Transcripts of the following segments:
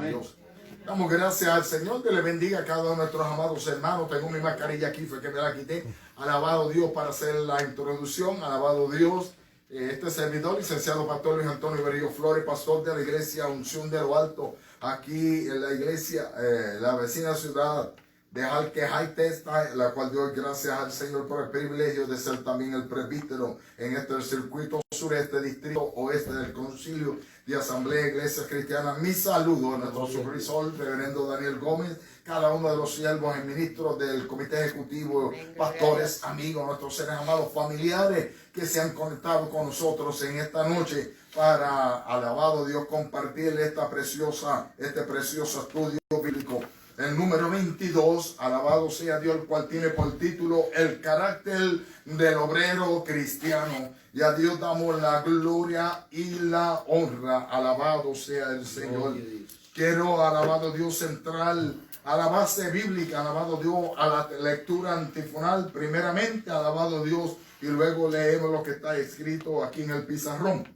Dios. Damos gracias al Señor, que le bendiga a cada uno de nuestros amados hermanos. Tengo mi mascarilla aquí, fue que me la quité. Alabado Dios para hacer la introducción. Alabado Dios. Este servidor, licenciado pastor Luis Antonio Berrío Flores, pastor de la iglesia Unción de lo Alto, aquí en la iglesia, la vecina ciudad de Jalquejaite, la cual doy gracias al Señor por el privilegio de ser también el presbítero en este circuito sureste, distrito oeste del concilio de Asamblea de Iglesias Cristianas. Mi saludo a nuestro supervisor, reverendo Daniel Gómez, cada uno de los siervos y ministros del comité ejecutivo, pastores, amigos, nuestros seres amados, familiares que se han conectado con nosotros en esta noche para, alabado Dios, compartir este precioso estudio bíblico. El número 22, alabado sea Dios, el cual tiene por título el carácter del obrero cristiano. Y a Dios damos la gloria y la honra. Alabado sea el Señor. Quiero, alabado Dios, centrar a la base bíblica, alabado Dios, a la lectura antifonal, primeramente, alabado Dios, y luego leemos lo que está escrito aquí en el pizarrón.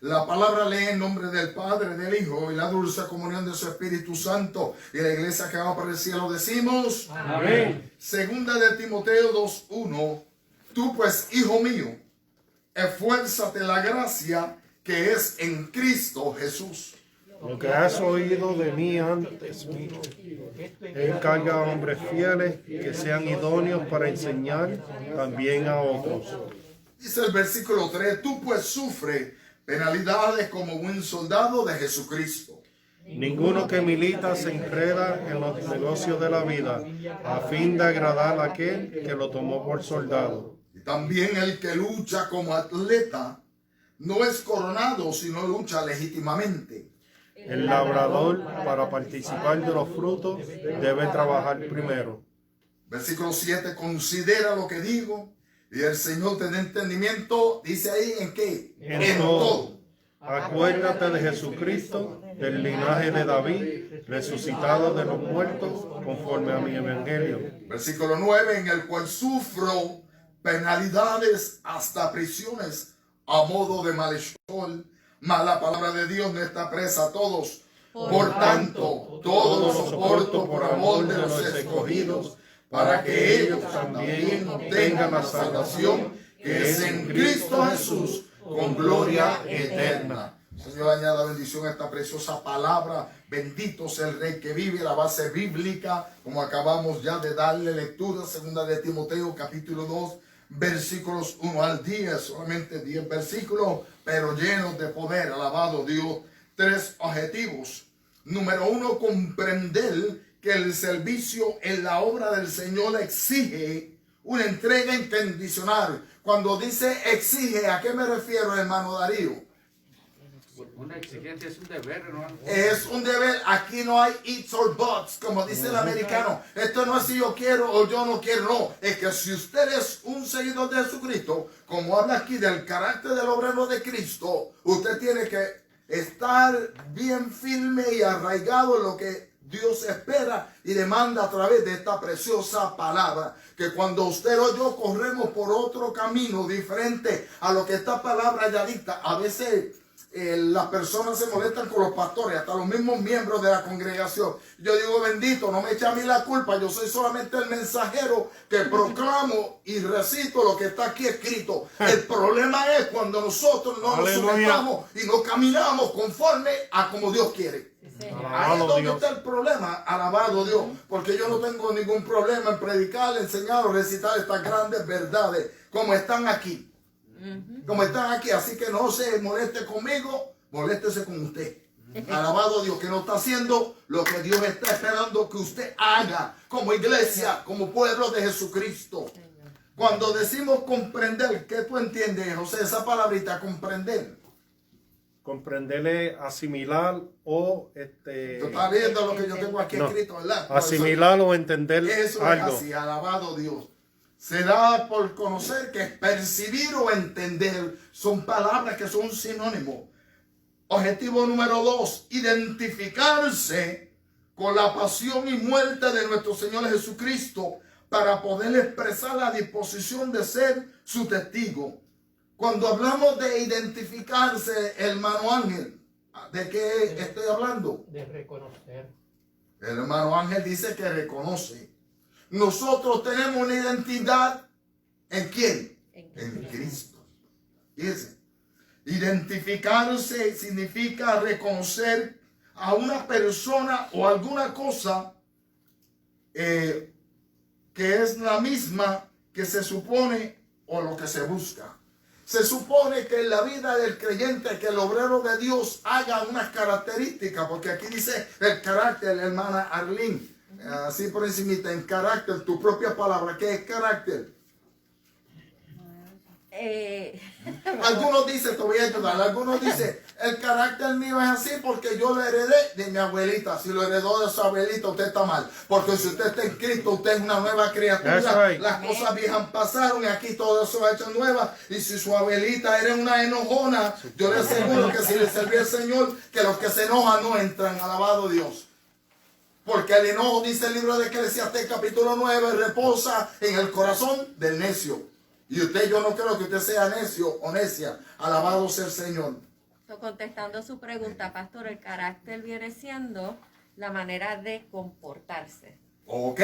La palabra lee en nombre del Padre, del Hijo y la dulce comunión de su Espíritu Santo. Y la iglesia que va para el cielo decimos: amén. Segunda de Timoteo 2:1. Tú pues, hijo mío, esfuérzate la gracia que es en Cristo Jesús. Lo que has oído de mí antes mío, encarga a hombres fieles que sean idóneos para enseñar también a otros. Dice el versículo 3, tú pues sufre penalidades como buen soldado de Jesucristo. Ninguno que milita se enreda en los negocios de la vida, a fin de agradar a aquel que lo tomó por soldado. Y también el que lucha como atleta no es coronado, sino lucha legítimamente. El labrador, para participar de los frutos, debe trabajar primero. Versículo 7, considera lo que digo, y el Señor te dé entendimiento. Dice ahí, ¿en qué? En todo. Acuérdate de Jesucristo, del linaje de David, resucitado de los muertos, conforme a mi evangelio. Versículo 9, en el cual sufro penalidades hasta prisiones a modo de malhechor. Mas la palabra de Dios no está presa a todos. Por tanto, todo lo soporto por amor de los escogidos, para que ellos también obtengan la salvación que es en Cristo Jesús, con gloria eterna. Señor, añada bendición a esta preciosa palabra. Bendito sea el Rey que vive, la base bíblica, como acabamos ya de darle lectura, segunda de Timoteo, capítulo 2, versículos 1 al 10, solamente 10 versículos, pero llenos de poder. Alabado Dios. 3 objetivos. Número 1, comprender que el servicio en la obra del Señor exige una entrega incondicional. Cuando dice exige, ¿a qué me refiero, hermano Darío? Una exigencia es un deber, hermano. Es un deber. Aquí no hay ifs or buts, como dice el americano. Esto no es si yo quiero o yo no quiero, no. Es que si usted es un seguidor de Jesucristo, como habla aquí del carácter del obrero de Cristo, usted tiene que estar bien firme y arraigado en lo que Dios espera y demanda a través de esta preciosa palabra. Que cuando usted o yo corremos por otro camino diferente a lo que esta palabra ya dicta, a veces las personas se molestan con los pastores, hasta los mismos miembros de la congregación. Yo digo, bendito, no me eche a mí la culpa, yo soy solamente el mensajero que proclamo y recito lo que está aquí escrito. El problema es cuando nosotros no nos sujetamos y no caminamos conforme a como Dios quiere. Ahí es donde está el problema. Alabado Dios, porque yo no tengo ningún problema en predicar, enseñar o recitar estas grandes verdades como están aquí. Como están aquí, así que no se moleste conmigo, moléstese con usted. Alabado Dios, que no está haciendo lo que Dios está esperando que usted haga como iglesia, como pueblo de Jesucristo. Cuando decimos comprender, ¿qué tú entiendes, José? Esa palabrita, comprender. Comprenderle, asimilar o Tú estás viendo lo que yo tengo aquí escrito, ¿verdad? Asimilar o entender eso algo. Es así, alabado Dios. Se da por conocer que percibir o entender son palabras que son sinónimos. Objetivo número 2, identificarse con la pasión y muerte de nuestro Señor Jesucristo para poder expresar la disposición de ser su testigo. Cuando hablamos de identificarse, hermano Ángel, ¿De qué estoy hablando? De reconocer. El hermano Ángel dice que reconoce. Nosotros tenemos una identidad ¿en quién? En Cristo. Fíjense. Identificarse significa reconocer a una persona o alguna cosa que es la misma que se supone o lo que se busca. Se supone que en la vida del creyente, que el obrero de Dios haga unas características, porque aquí dice el carácter, hermana Arlene, así por encimita, en carácter, tu propia palabra, ¿qué es carácter? Algunos dicen, te voy a ayudar, algunos dicen, el carácter mío es así porque yo lo heredé de mi abuelita. Si lo heredó de su abuelita, usted está mal. Porque si usted está en Cristo, usted es una nueva criatura. Right. Las cosas viejas pasaron y aquí todo eso ha hecho nueva. Y si su abuelita era una enojona, yo le aseguro que si le servía al Señor, que los que se enojan no entran. Alabado Dios. Porque el enojo, dice el libro de Eclesiastés capítulo 9, reposa en el corazón del necio. Y usted, yo no creo que usted sea necio o necia. Alabado sea el Señor. Contestando su pregunta, pastor, el carácter viene siendo la manera de comportarse. ¿Ok?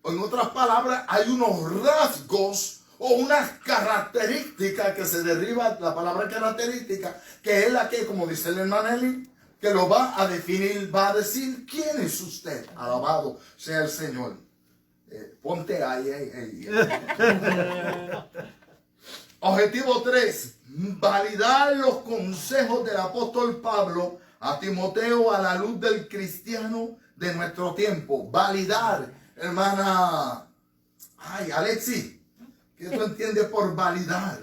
En otras palabras, hay unos rasgos o unas características que se deriva la palabra característica, que es la que, como dice el hermano Eli, que lo va a definir, va a decir quién es usted. Alabado sea el Señor. Ponte ahí. Objetivo 3. Validar los consejos del apóstol Pablo a Timoteo a la luz del cristiano de nuestro tiempo. Validar, hermana. Ay, Alexi, ¿qué tú entiendes por validar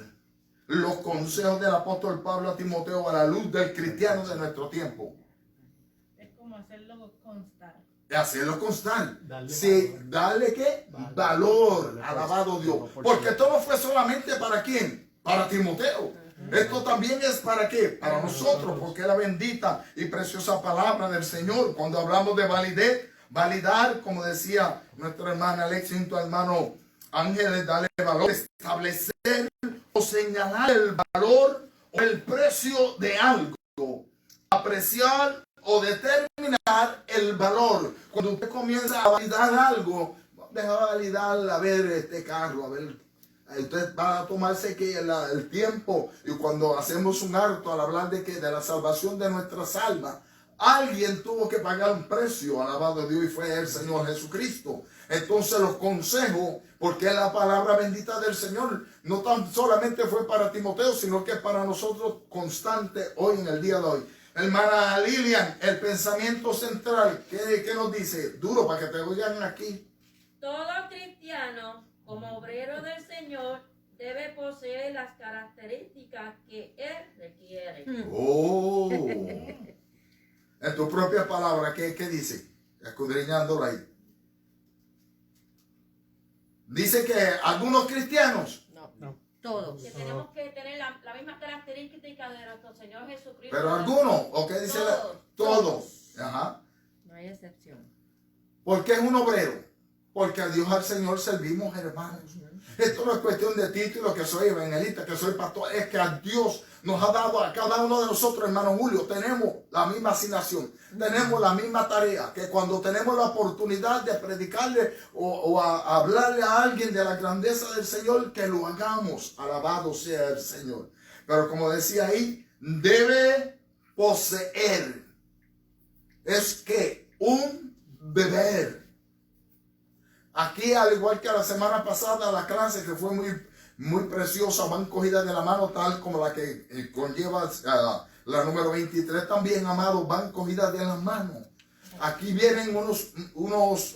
los consejos del apóstol Pablo a Timoteo a la luz del cristiano de nuestro tiempo? Es como hacerlo constar. Hacerlo constar. Darle valor. ¿Darle qué? Valor. Alabado Dios. Porque esto no fue solamente para quién, para Timoteo. Esto también es para qué, para nosotros, porque es la bendita y preciosa palabra del Señor. Cuando hablamos de validar, como decía nuestra hermana Alexis y tu hermano Ángeles, darle valor, establecer o señalar el valor o el precio de algo, apreciar o determinar el valor. Cuando usted comienza a validar algo, deja validar, a ver este carro, a ver, usted va a tomarse que el tiempo, y cuando hacemos un acto al hablar de la salvación de nuestras almas, alguien tuvo que pagar un precio, alabado Dios, y fue el Señor Jesucristo. Entonces los consejos, porque es la palabra bendita del Señor, no tan solamente fue para Timoteo, sino que para nosotros constante hoy en el día de hoy. Hermana Lilian, el pensamiento central, ¿qué nos dice? Duro para que te oigan aquí. Todo cristiano, como obrero del Señor, debe poseer las características que Él requiere. Oh. En tu propia palabra, ¿qué dice? Escudriñándola ahí. Dice que algunos cristianos. No. Todos. Que tenemos que tener la misma característica de nuestro Señor Jesucristo. Pero algunos, ¿o qué dice? Todos. Ajá. No hay excepción. ¿Por qué es un obrero? Porque a Dios, al Señor servimos, hermanos. Esto no es cuestión de título, que soy evangelista, que soy pastor. Es que a Dios nos ha dado a cada uno de nosotros, hermano Julio, tenemos la misma asignación, tenemos la misma tarea, que cuando tenemos la oportunidad de predicarle o a hablarle a alguien de la grandeza del Señor, que lo hagamos. Alabado sea el Señor. Pero como decía ahí, debe poseer. Es que un deber. Aquí, al igual que la semana pasada, la clase que fue muy preciosa, van cogidas de la mano, tal como la que conlleva la número 23 también, amados, van cogidas de la mano. Aquí vienen unas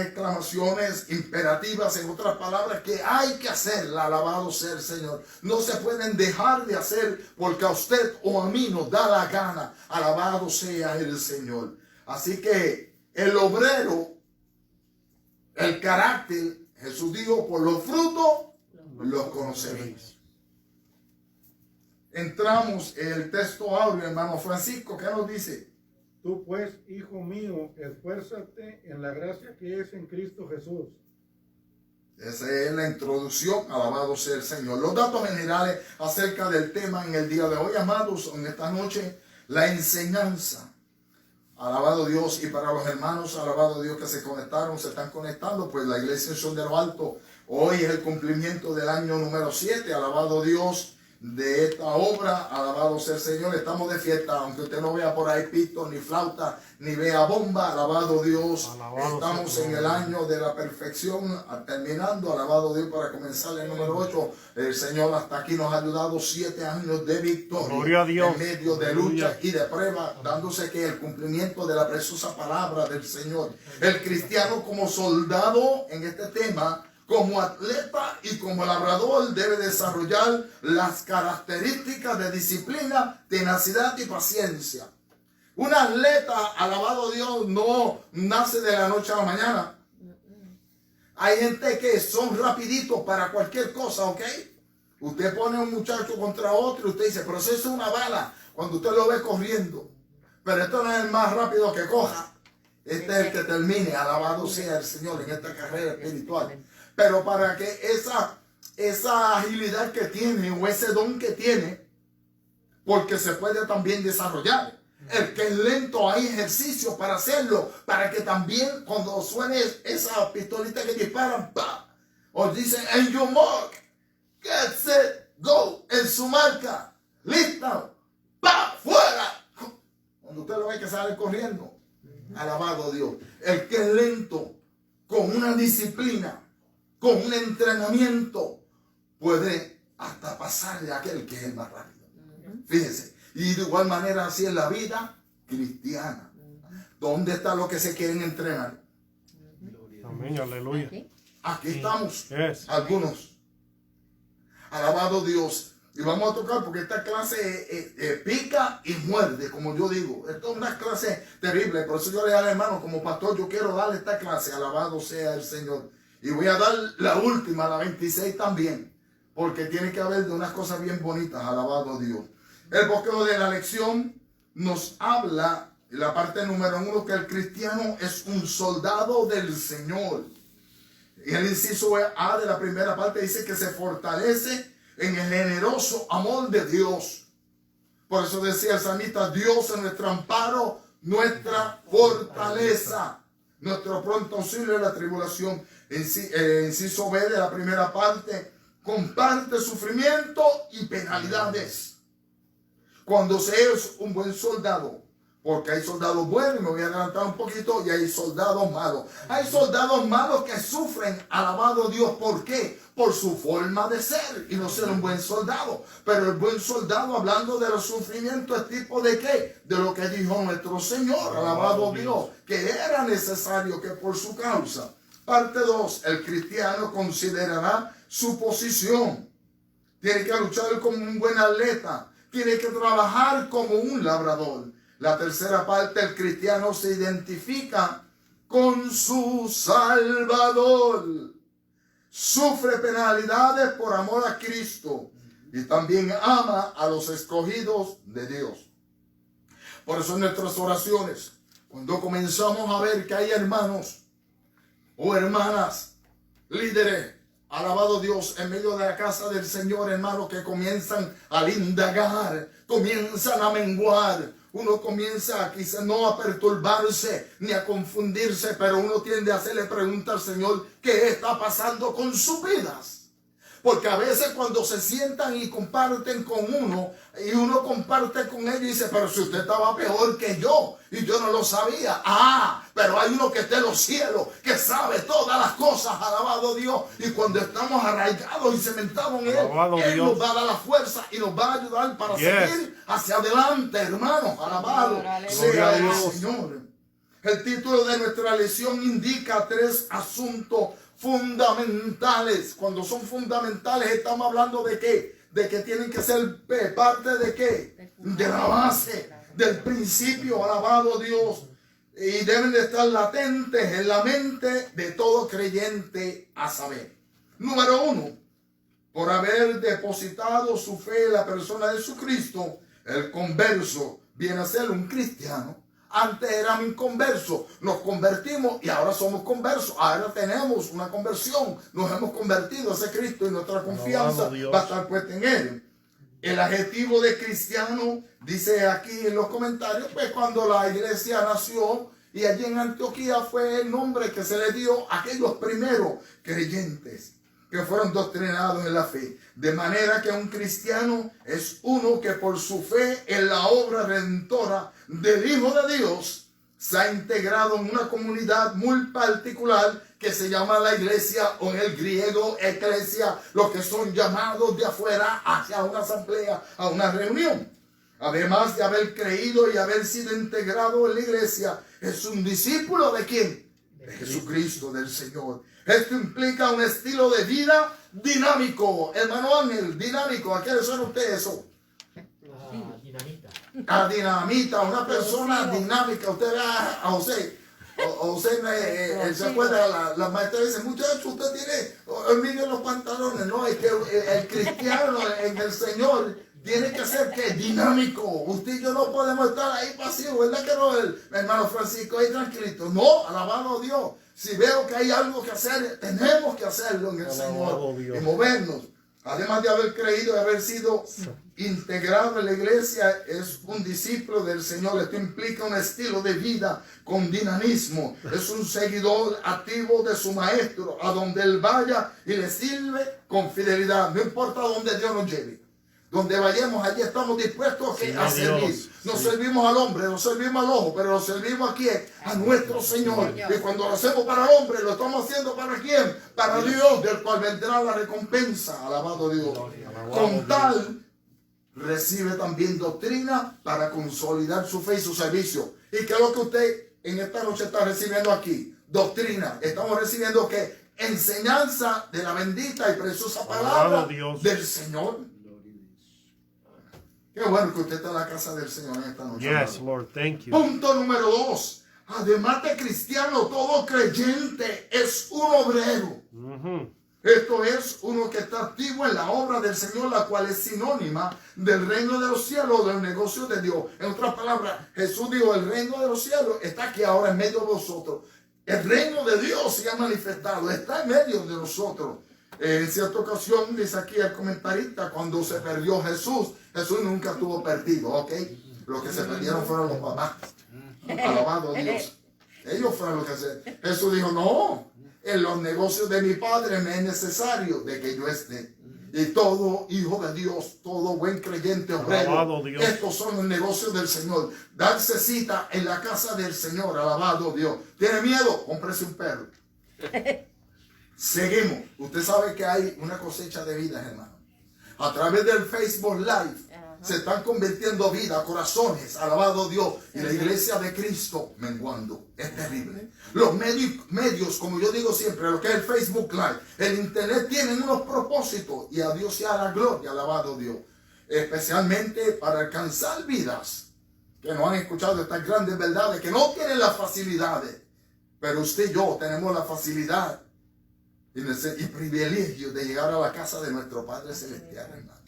exclamaciones imperativas, en otras palabras, que hay que hacerla. Alabado sea el Señor. No se pueden dejar de hacer porque a usted o a mí nos da la gana. Alabado sea el Señor. Así que el obrero, el carácter, Jesús dijo, por los frutos los conoceréis. Entramos en el texto áureo, hermano Francisco, ¿qué nos dice? Tú pues, hijo mío, esfuérzate en la gracia que es en Cristo Jesús. Esa es la introducción, alabado sea el Señor. Los datos generales acerca del tema en el día de hoy, amados, en esta noche, la enseñanza. Alabado Dios, y para los hermanos, alabado Dios que se conectaron, se están conectando, pues la iglesia Sion de lo Alto, hoy es el cumplimiento del año número 7, alabado Dios, de esta obra, alabado sea el Señor. Estamos de fiesta, aunque usted no vea por ahí pito, ni flauta, ni vea bomba, alabado Dios. Alabado Estamos sea en el año de la perfección, terminando, alabado Dios, para comenzar el número 8. El Señor hasta aquí nos ha ayudado 7 años de victoria, Gloria a Dios. en medio de lucha y de prueba, dándose que el cumplimiento de la preciosa palabra del Señor. El cristiano como soldado en este tema, como atleta y como labrador, debe desarrollar las características de disciplina, tenacidad y paciencia. Un atleta, alabado Dios, no nace de la noche a la mañana. Hay gente que son rapiditos para cualquier cosa, ¿ok? Usted pone a un muchacho contra otro y usted dice, pero eso es una bala, cuando usted lo ve corriendo. Pero esto no es el más rápido que coja. Este es el que termine, alabado sea el Señor, en esta carrera espiritual. Pero para que esa agilidad que tiene o ese don que tiene, porque se puede también desarrollar. El que es lento, hay ejercicio para hacerlo, para que también cuando suene esa pistolita que disparan, ¡pa! Os dicen, en your mark, get set, go, en su marca, lista, ¡pa! ¡Fuera! Cuando usted lo ve que sale corriendo, alabado Dios. El que es lento, con una disciplina, con un entrenamiento, puede hasta pasarle a aquel que es el más rápido. Fíjense. Y de igual manera así es la vida cristiana. ¿Dónde está lo que se quieren entrenar? Amén, aleluya. Aquí estamos. Yes. Algunos. Alabado Dios. Y vamos a tocar porque esta clase pica y muerde, como yo digo. Esto es una clase terrible. Por eso yo le digo al hermano, como pastor, yo quiero darle esta clase. Alabado sea el Señor. Y voy a dar la última, la 26 también, porque tiene que haber de unas cosas bien bonitas, alabado Dios. El bosquejo de la lección nos habla, en la parte número 1, que el cristiano es un soldado del Señor. Y el inciso A de la primera parte dice que se fortalece en el generoso amor de Dios. Por eso decía el salmista, Dios es nuestro amparo, nuestra fortaleza, nuestro pronto auxilio en la tribulación. Inciso B de la primera parte, comparte sufrimiento y penalidades. Cuando se es un buen soldado, porque hay soldados buenos, me voy a adelantar un poquito, y hay soldados malos. Hay soldados malos que sufren, alabado Dios, ¿por qué? Por su forma de ser y no ser un buen soldado. Pero el buen soldado, hablando de los sufrimientos, ¿es tipo de qué? De lo que dijo nuestro Señor, alabado Dios, que era necesario que por su causa. Parte 2, el cristiano considerará su posición. Tiene que luchar como un buen atleta. Tiene que trabajar como un labrador. La tercera parte, el cristiano se identifica con su Salvador. Sufre penalidades por amor a Cristo. Y también ama a los escogidos de Dios. Por eso en nuestras oraciones, cuando comenzamos a ver que hay hermanos o hermanas, líderes, alabado Dios, en medio de la casa del Señor, hermanos, que comienzan a indagar, comienzan a menguar. Uno comienza quizás no a perturbarse ni a confundirse, pero uno tiende a hacerle preguntas al Señor, ¿qué está pasando con sus vidas? Porque a veces cuando se sientan y comparten con uno, y uno comparte con ellos y dice, pero si usted estaba peor que yo, y yo no lo sabía. Pero hay uno que está en los cielos, que sabe todas las cosas, alabado Dios. Y cuando estamos arraigados y cementados en Él, Él nos va a dar la fuerza y nos va a ayudar para seguir hacia adelante, hermanos. Alabado sea el Señor. El título de nuestra lección indica 3 asuntos fundamentales. Cuando son fundamentales estamos hablando de qué, de que tienen que ser parte de qué, de la base, del principio, alabado Dios, y deben de estar latentes en la mente de todo creyente, a saber. Número 1, por haber depositado su fe en la persona de Jesucristo, el converso viene a ser un cristiano. Antes éramos inconversos, nos convertimos y ahora somos conversos. Ahora tenemos una conversión, nos hemos convertido a ese Cristo y nuestra confianza va a estar puesta en Él. El adjetivo de cristiano, dice aquí en los comentarios, pues cuando la iglesia nació y allí en Antioquía fue el nombre que se le dio a aquellos primeros creyentes que fueron doctrinados en la fe. De manera que un cristiano es uno que por su fe en la obra redentora del Hijo de Dios se ha integrado en una comunidad muy particular que se llama la iglesia, o en el griego eclesia, los que son llamados de afuera hacia una asamblea, a una reunión. Además de haber creído y haber sido integrado en la iglesia, es un discípulo ¿de quién? De Jesucristo, del Señor. Esto implica un estilo de vida dinámico. Hermano Ángel, dinámico. ¿A qué le suena a usted eso? Dinamita. A dinamita, una persona dinámica. Usted ve a José. José se acuerda, la maestra dice, muchacho, usted tiene envidia en los pantalones. No, es que el cristiano en el Señor tiene que ser que dinámico. Usted y yo no podemos estar ahí pasivos, ¿verdad que no? El hermano Francisco ahí tranquilito. No, alabado a Dios. Si veo que hay algo que hacer, tenemos que hacerlo en el Señor y movernos. Además de haber creído y haber sido integrado en la iglesia, es un discípulo del Señor. Esto implica un estilo de vida con dinamismo. Es un seguidor activo de su maestro, a donde él vaya y le sirve con fidelidad. No importa dónde Dios nos lleve. Donde vayamos, allí estamos dispuestos a servir. Nos servimos al hombre, nos servimos al ojo, pero nos servimos aquí a nuestro Señor. Y cuando lo hacemos para el hombre, lo estamos haciendo ¿para quién? Para Dios, del cual vendrá la recompensa. Alabado Dios. Con tal, recibe también doctrina para consolidar su fe y su servicio. ¿Y qué es lo que usted en esta noche está recibiendo aquí? Doctrina. Estamos recibiendo ¿qué? Enseñanza de la bendita y preciosa palabra del Señor. Qué bueno que usted está en la casa del Señor en esta noche. Yes, Lord, thank you. Punto número 2. Además de cristiano, todo creyente es un obrero. Esto es uno que está activo en la obra del Señor, la cual es sinónima del reino de los cielos, del negocio de Dios. En otras palabras, Jesús dijo, el reino de los cielos está aquí ahora en medio de vosotros. El reino de Dios se ha manifestado, está en medio de nosotros. En cierta ocasión, dice aquí el comentarista, cuando se perdió Jesús, Jesús nunca estuvo perdido, ¿ok? Los que se perdieron fueron los papás. Alabado a Dios. Ellos fueron los que se... Jesús dijo, no, en los negocios de mi Padre me es necesario de que yo esté. Y todo hijo de Dios, todo buen creyente obrero, estos son los negocios del Señor. Darse cita en la casa del Señor, alabado Dios. ¿Tiene miedo? Cómprese un perro. Seguimos. Usted sabe que hay una cosecha de vidas, hermano. A través del Facebook Live se están convirtiendo vidas, corazones, alabado Dios. Y la iglesia de Cristo menguando. Es terrible. Los medios, como yo digo siempre, lo que es el Facebook Live, el Internet, tienen unos propósitos. Y a Dios sea la gloria, alabado Dios. Especialmente para alcanzar vidas que no han escuchado estas grandes verdades, que no tienen las facilidades. Pero usted y yo tenemos la facilidad y privilegio de llegar a la casa de nuestro Padre Celestial, hermano.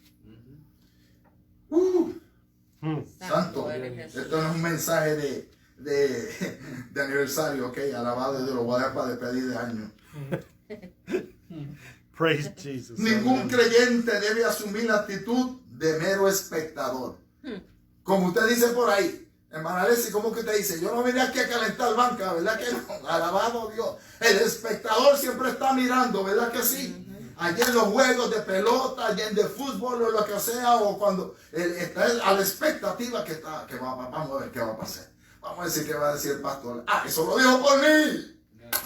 Santo, esto no es un mensaje de aniversario, ok, alabado Dios, lo voy a dar para despedir de año. Praise Jesus. Ningún creyente debe asumir la actitud de mero espectador. Como usted dice por ahí, hermana Alessi, ¿cómo que usted dice? Yo no vine aquí a calentar banca, ¿verdad que no? Alabado Dios. El espectador siempre está mirando, ¿verdad que sí? Allí en los juegos de pelota, allí en de fútbol o lo que sea, o cuando está a la expectativa vamos a ver qué va a pasar. Vamos a decir qué va a decir el pastor. Ah, eso lo dijo por mí.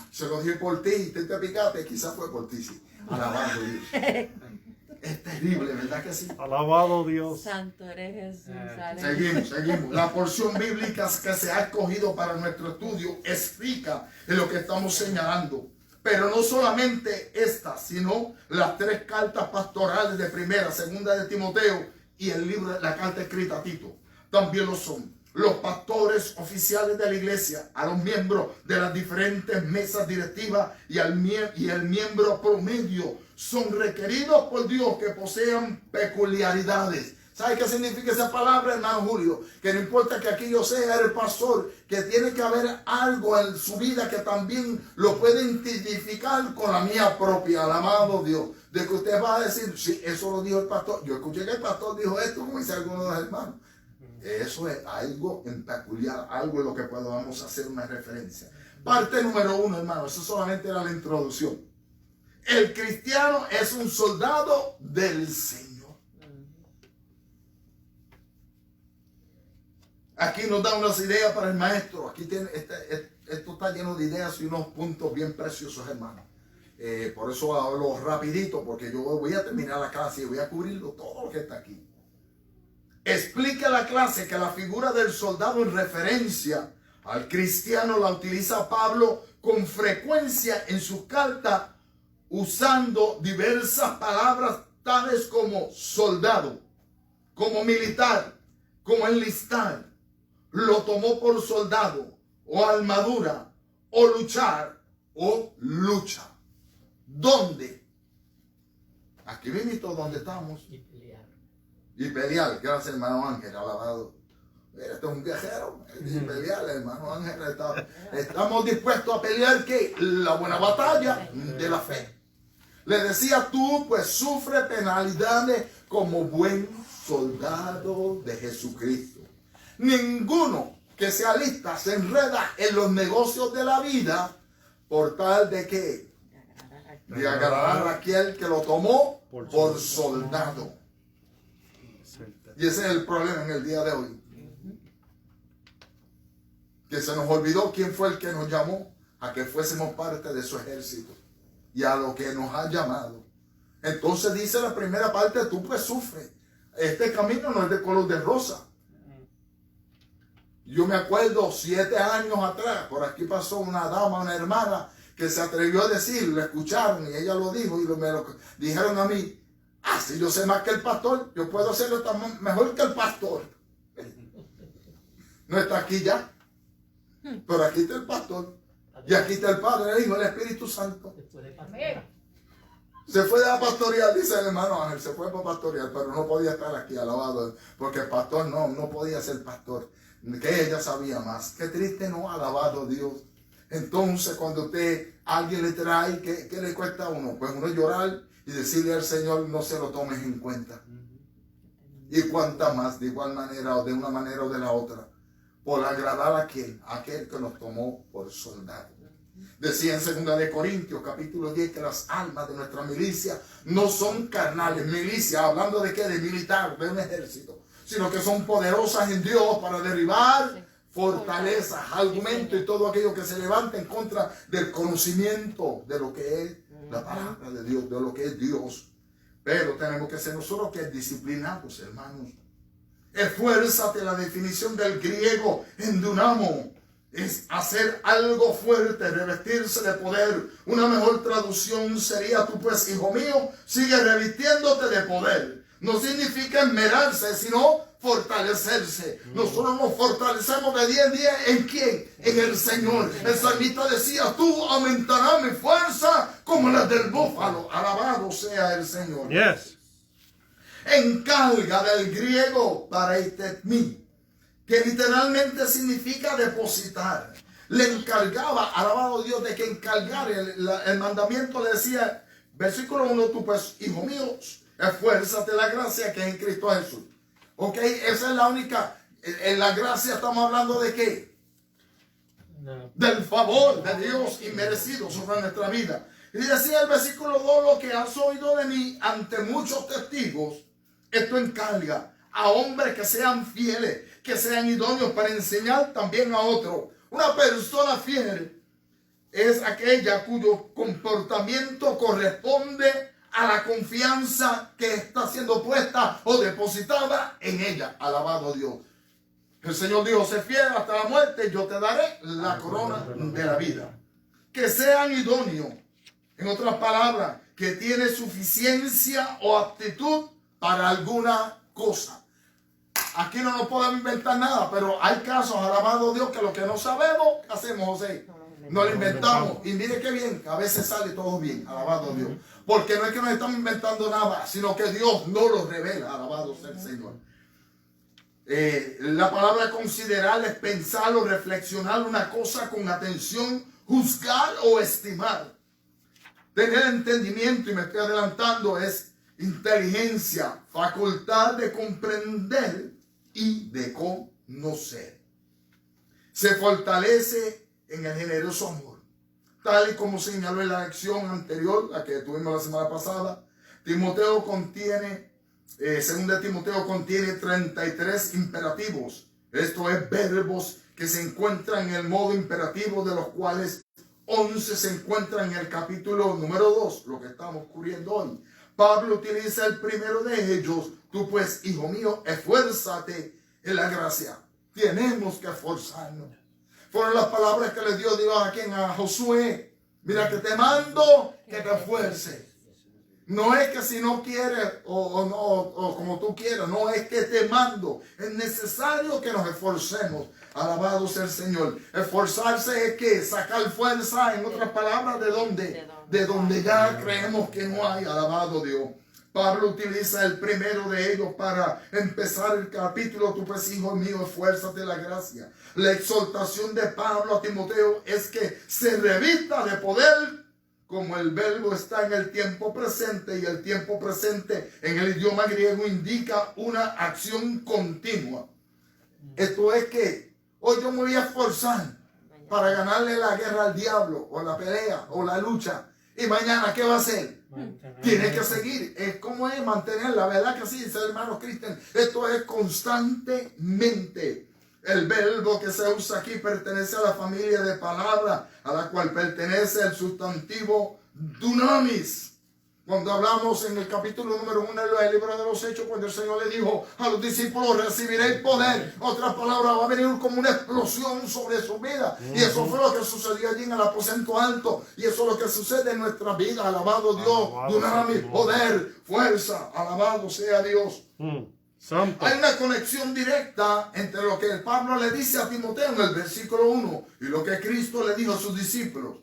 Se lo dije por ti, te picaste, quizás fue por ti, sí. Alabado Dios. Es terrible, ¿verdad que sí? Alabado Dios. Santo eres Jesús. Seguimos. La porción bíblica que se ha escogido para nuestro estudio es rica en lo que estamos señalando. Pero no solamente esta, sino las 3 cartas pastorales de primera, segunda de Timoteo y el libro, la carta escrita a Tito. También lo son. Los pastores oficiales de la iglesia, a los miembros de las diferentes mesas directivas y el miembro promedio son requeridos por Dios que posean peculiaridades, ¿Sabe qué significa esa palabra, hermano Julio? Que no importa que aquí yo sea el pastor, que tiene que haber algo en su vida que también lo puede identificar con la mía propia, alabado Dios. De que usted va a decir, sí, eso lo dijo el pastor. Yo escuché que el pastor dijo esto, como dice alguno de los hermanos. Eso es algo en peculiar, algo en lo que podamos hacer una referencia. Parte número 1, hermano, eso solamente era la introducción. El cristiano es un soldado del Señor. Aquí nos da unas ideas para el maestro. Aquí tiene, esto está lleno de ideas y unos puntos bien preciosos, hermano. Por eso hablo rapidito, porque yo voy a terminar la clase y voy a cubrirlo todo lo que está aquí. Explica la clase que la figura del soldado en referencia al cristiano la utiliza Pablo con frecuencia en sus cartas, usando diversas palabras tales como soldado, como militar, como enlistar. Lo tomó por soldado, o armadura, o luchar, o lucha. ¿Dónde? Aquí mismo donde estamos. Y pelear. Y pelear. Gracias, hermano Ángel, alabado. Este es un viajero. Y pelear, hermano Ángel. Estamos dispuestos a pelear, ¿qué? La buena batalla de la fe. Le decía, tú pues sufre penalidades como buen soldado de Jesucristo. Ninguno que se alista se enreda en los negocios de la vida por tal de que de agradar a aquel que lo tomó por soldado. Y ese es el problema en el día de hoy. Que se nos olvidó quién fue el que nos llamó a que fuésemos parte de su ejército y a lo que nos ha llamado. Entonces dice la primera parte, tú pues sufres. Este camino no es de color de rosa. Yo me acuerdo 7 años atrás, por aquí pasó una dama, una hermana, que se atrevió a decir, lo escucharon y ella lo dijo y me lo dijeron a mí, si yo sé más que el pastor, yo puedo hacerlo mejor que el pastor. No está aquí ya, pero aquí está el pastor y aquí está el Padre, el Hijo, el Espíritu Santo. Se fue a pastorear, dice el hermano Ángel, se fue para pastorear, pero no podía estar aquí alabado, porque el pastor no podía ser pastor. Que ella sabía más. Qué triste, ¿no? Alabado Dios. Entonces, cuando alguien le trae, ¿qué le cuesta a uno? Pues uno llorar y decirle al Señor, no se lo tomes en cuenta. Y cuánta más, de igual manera, o de una manera o de la otra, por agradar a aquel que nos tomó por soldado. Decía en 2 de Corintios, capítulo 10, que las almas de nuestra milicia no son carnales. Milicia, hablando de qué, de militar, de un ejército, sino que son poderosas en Dios para derribar fortalezas, argumentos y todo aquello que se levanta en contra del conocimiento de lo que es la palabra de Dios, de lo que es Dios. Pero tenemos que ser nosotros que disciplinados, hermanos. Esfuérzate, la definición del griego en dunamo es hacer algo fuerte, revestirse de poder. Una mejor traducción sería, tú pues, hijo mío, sigue revistiéndote de poder. No significa esmerarse, sino fortalecerse. Nosotros nos fortalecemos de día en día. ¿En quién? En el Señor. El salmista decía, tú aumentarás mi fuerza como la del búfalo. Alabado sea el Señor. Yes. Encarga del griego pareitetmi, que literalmente significa depositar. Le encargaba, alabado Dios, de que encargar. El mandamiento le decía, versículo 1, tú pues, hijo mío, esfuérzate la gracia que es en Cristo Jesús. Ok, esa es la única. En la gracia estamos hablando de qué? No. Del favor de Dios inmerecido sobre nuestra vida. Y decía el versículo 2, lo que has oído de mí ante muchos testigos, esto encarga a hombres que sean fieles, que sean idóneos para enseñar también a otros. Una persona fiel es aquella cuyo comportamiento corresponde a la confianza que está siendo puesta o depositada en ella. Alabado Dios. El Señor dijo, sé fiel hasta la muerte, yo te daré la corona de la vida. Que sean idóneos. En otras palabras, que tiene suficiencia o aptitud para alguna cosa. Aquí no nos podemos inventar nada, pero hay casos, alabado Dios, que lo que no sabemos, ¿qué hacemos, José? No lo inventamos. Y mire qué bien, a veces sale todo bien, alabado Dios. Porque no es que nos estamos inventando nada, sino que Dios no lo revela. Alabado sea el Señor. La palabra considerar es pensar o reflexionar una cosa con atención, juzgar o estimar. Tener entendimiento, y me estoy adelantando, es inteligencia, facultad de comprender y de conocer. Se fortalece en el generoso amor. Tal y como señaló en la lección anterior, la que tuvimos la semana pasada, Timoteo contiene, 2 Timoteo contiene 33 imperativos. Esto es verbos que se encuentran en el modo imperativo, de los cuales 11 se encuentran en el capítulo número 2, lo que estamos cubriendo hoy. Pablo utiliza el primero de ellos. Tú pues, hijo mío, esfuérzate en la gracia. Tenemos que esforzarnos. Fueron las palabras que le dio Dios a Josué. Mira que te mando que te esfuerces. No es que si no quieres o como tú quieras. No, es que te mando. Es necesario que nos esforcemos. Alabado sea el Señor. Esforzarse es que sacar fuerza, en otras palabras, ¿de dónde? De donde ya creemos que no hay. Alabado Dios. Pablo utiliza el primero de ellos para empezar el capítulo. Tú pues, hijo mío, esfuérzate en la gracia. La exhortación de Pablo a Timoteo es que se revista de poder, como el verbo está en el tiempo presente, y el tiempo presente en el idioma griego indica una acción continua. Esto es que hoy yo me voy a esforzar para ganarle la guerra al diablo, o la pelea, o la lucha. Y mañana, ¿qué va a hacer? Tiene que seguir. Es como es mantener, la verdad que sí, dice el hermano Cristian. Esto es constantemente. El verbo que se usa aquí pertenece a la familia de palabras, a la cual pertenece el sustantivo dunamis. Cuando hablamos en el capítulo número 1 del libro de los Hechos, cuando el Señor le dijo a los discípulos, recibiréis poder. Otras palabras, va a venir como una explosión sobre su vida. Y eso fue lo que sucedió allí en el aposento alto. Y eso es lo que sucede en nuestra vida. Alabado Dios, dunamis, poder, fuerza. Alabado sea Dios. Santo. Hay una conexión directa entre lo que Pablo le dice a Timoteo en el versículo 1 y lo que Cristo le dijo a sus discípulos.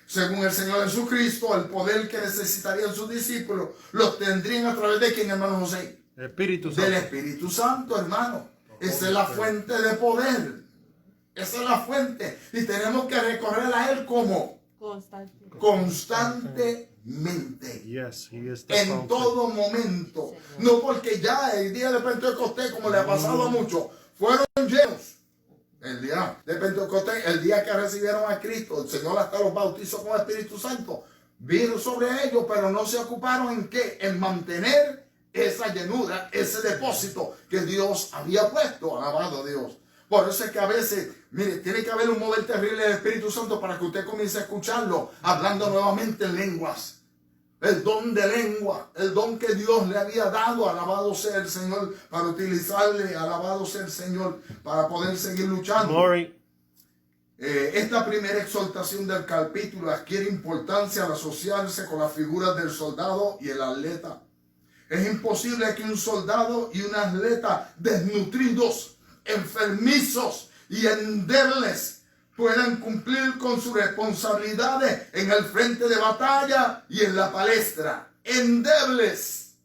Según el Señor Jesucristo, el poder que necesitarían sus discípulos los tendrían a través de ¿quién, hermano José? Espíritu Santo. Del Espíritu Santo, hermano. Esa es la fuente de poder. Esa es la fuente. Y tenemos que recorrer a Él como constantemente. Yes, he is the En fountain. todo momento. No porque ya el día de Pentecostés, como le ha pasado a muchos, fueron llenos. El día de Pentecostés, el día que recibieron a Cristo, el Señor hasta los bautizó con el Espíritu Santo. Vino sobre ellos, pero no se ocuparon en qué, en mantener esa llenura, ese depósito que Dios había puesto. Alabado Dios. Por eso es que a veces, mire, tiene que haber un mover terrible del Espíritu Santo para que usted comience a escucharlo, hablando nuevamente en lenguas. El don de lengua, el don que Dios le había dado, alabado sea el Señor, para utilizarle, alabado sea el Señor, para poder seguir luchando. Glory. Esta primera exhortación del capítulo adquiere importancia al asociarse con las figuras del soldado y el atleta. Es imposible que un soldado y un atleta desnutridos, enfermizos y endebles puedan cumplir con sus responsabilidades en el frente de batalla y en la palestra. Endebles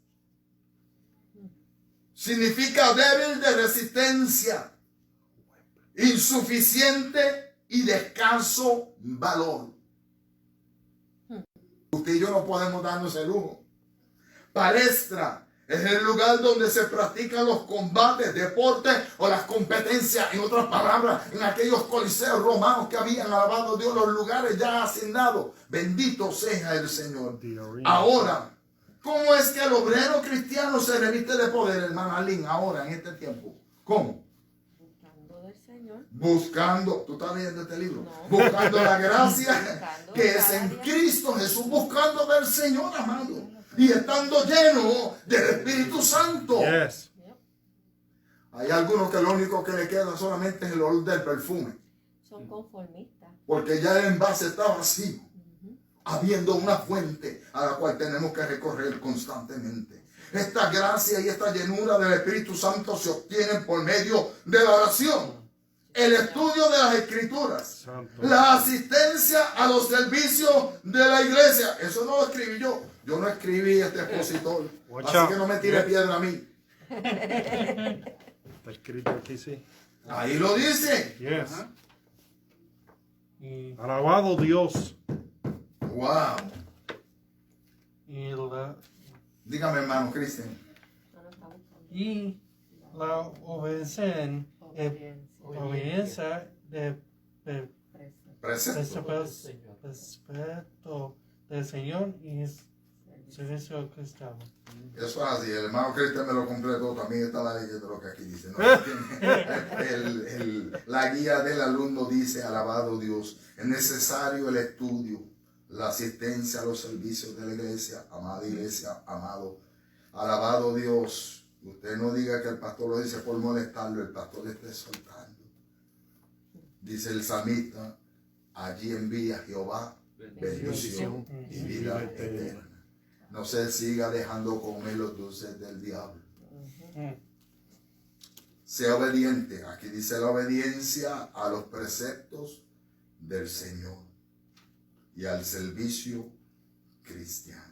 significa débil de resistencia, insuficiente y de escaso valor. Usted y yo no podemos darnos el lujo. Palestra es el lugar donde se practican los combates, deportes o las competencias. En otras palabras, en aquellos coliseos romanos que habían, alabado Dios, los lugares ya asignados. Bendito sea el Señor. Ahora, ¿cómo es que el obrero cristiano se reviste de poder, hermana Lynn, ahora en este tiempo? ¿Cómo? Buscando del Señor. Buscando, ¿tú estás leyendo este libro? No. Buscando la gracia Buscando que es cada en día. Cristo Jesús, buscando del Señor, amado. Y estando lleno del Espíritu Santo. Yes. Hay algunos que lo único que le queda solamente es el olor del perfume. Son conformistas. Porque ya el envase está vacío. Habiendo una fuente a la cual tenemos que recorrer constantemente. Esta gracia y esta llenura del Espíritu Santo se obtienen por medio de la oración. el estudio de las escrituras, Santo. la asistencia a los servicios de la iglesia. Eso no lo escribí yo. Yo no escribí este expositor. Watch Así out. que no me tire piedra a mí. Está escrito aquí, sí. Ahí lo dice. Yes. Ajá. Y, Alabado Dios. Wow. y la, Dígame, hermano Cristian. y la obediencia de Presente. respeto del Señor y servicio cristiano. Eso es así. El hermano Cristian me lo completó. También está la leyenda de lo que aquí dice. ¿No? La guía del alumno dice: alabado Dios. Es necesario el estudio, la asistencia a los servicios de la iglesia. Amada iglesia, amado. Alabado Dios. Usted no diga que el pastor lo dice por molestarlo. El pastor le está exhortando. Dice el salmista: allí envía Jehová bendición y vida eterna. No se siga dejando comer los dulces del diablo. Sea obediente. Aquí dice la obediencia a los preceptos del Señor y al servicio cristiano.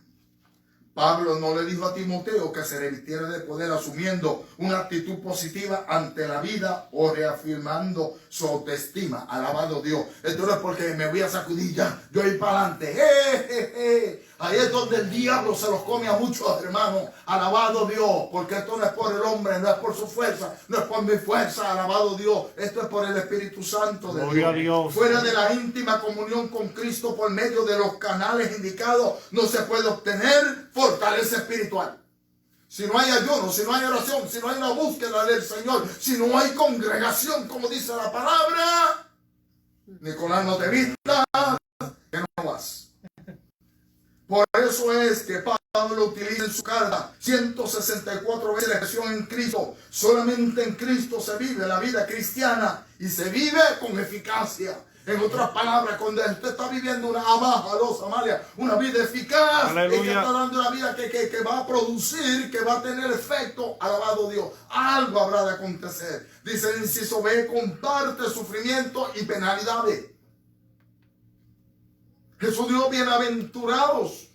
Pablo no le dijo a Timoteo que se revistiera de poder asumiendo una actitud positiva ante la vida o reafirmando su autoestima. Alabado Dios. Esto no es porque me voy a sacudir ya, yo voy para adelante. Ahí es donde el diablo se los come a muchos hermanos. Alabado Dios, porque esto no es por el hombre, no es por su fuerza, no es por mi fuerza. Alabado Dios, esto es por el Espíritu Santo de Gloria a Dios. Fuera de la íntima comunión con Cristo por medio de los canales indicados, no se puede obtener fortaleza espiritual. Si no hay ayuno, si no hay oración, si no hay una búsqueda del Señor, si no hay congregación, como dice la palabra, Nicolás, no te vistas, que no vas. Por eso es que Pablo utiliza en su carta 164 veces la expresión en Cristo. Solamente en Cristo se vive la vida cristiana y se vive con eficacia. En otras palabras, cuando usted está viviendo una vida eficaz, Aleluya. es que está dando una vida que va a producir, que va a tener efecto. Alabado Dios. Algo habrá de acontecer. Dice el inciso B: comparte sufrimiento y penalidades. Jesús dijo: bienaventurados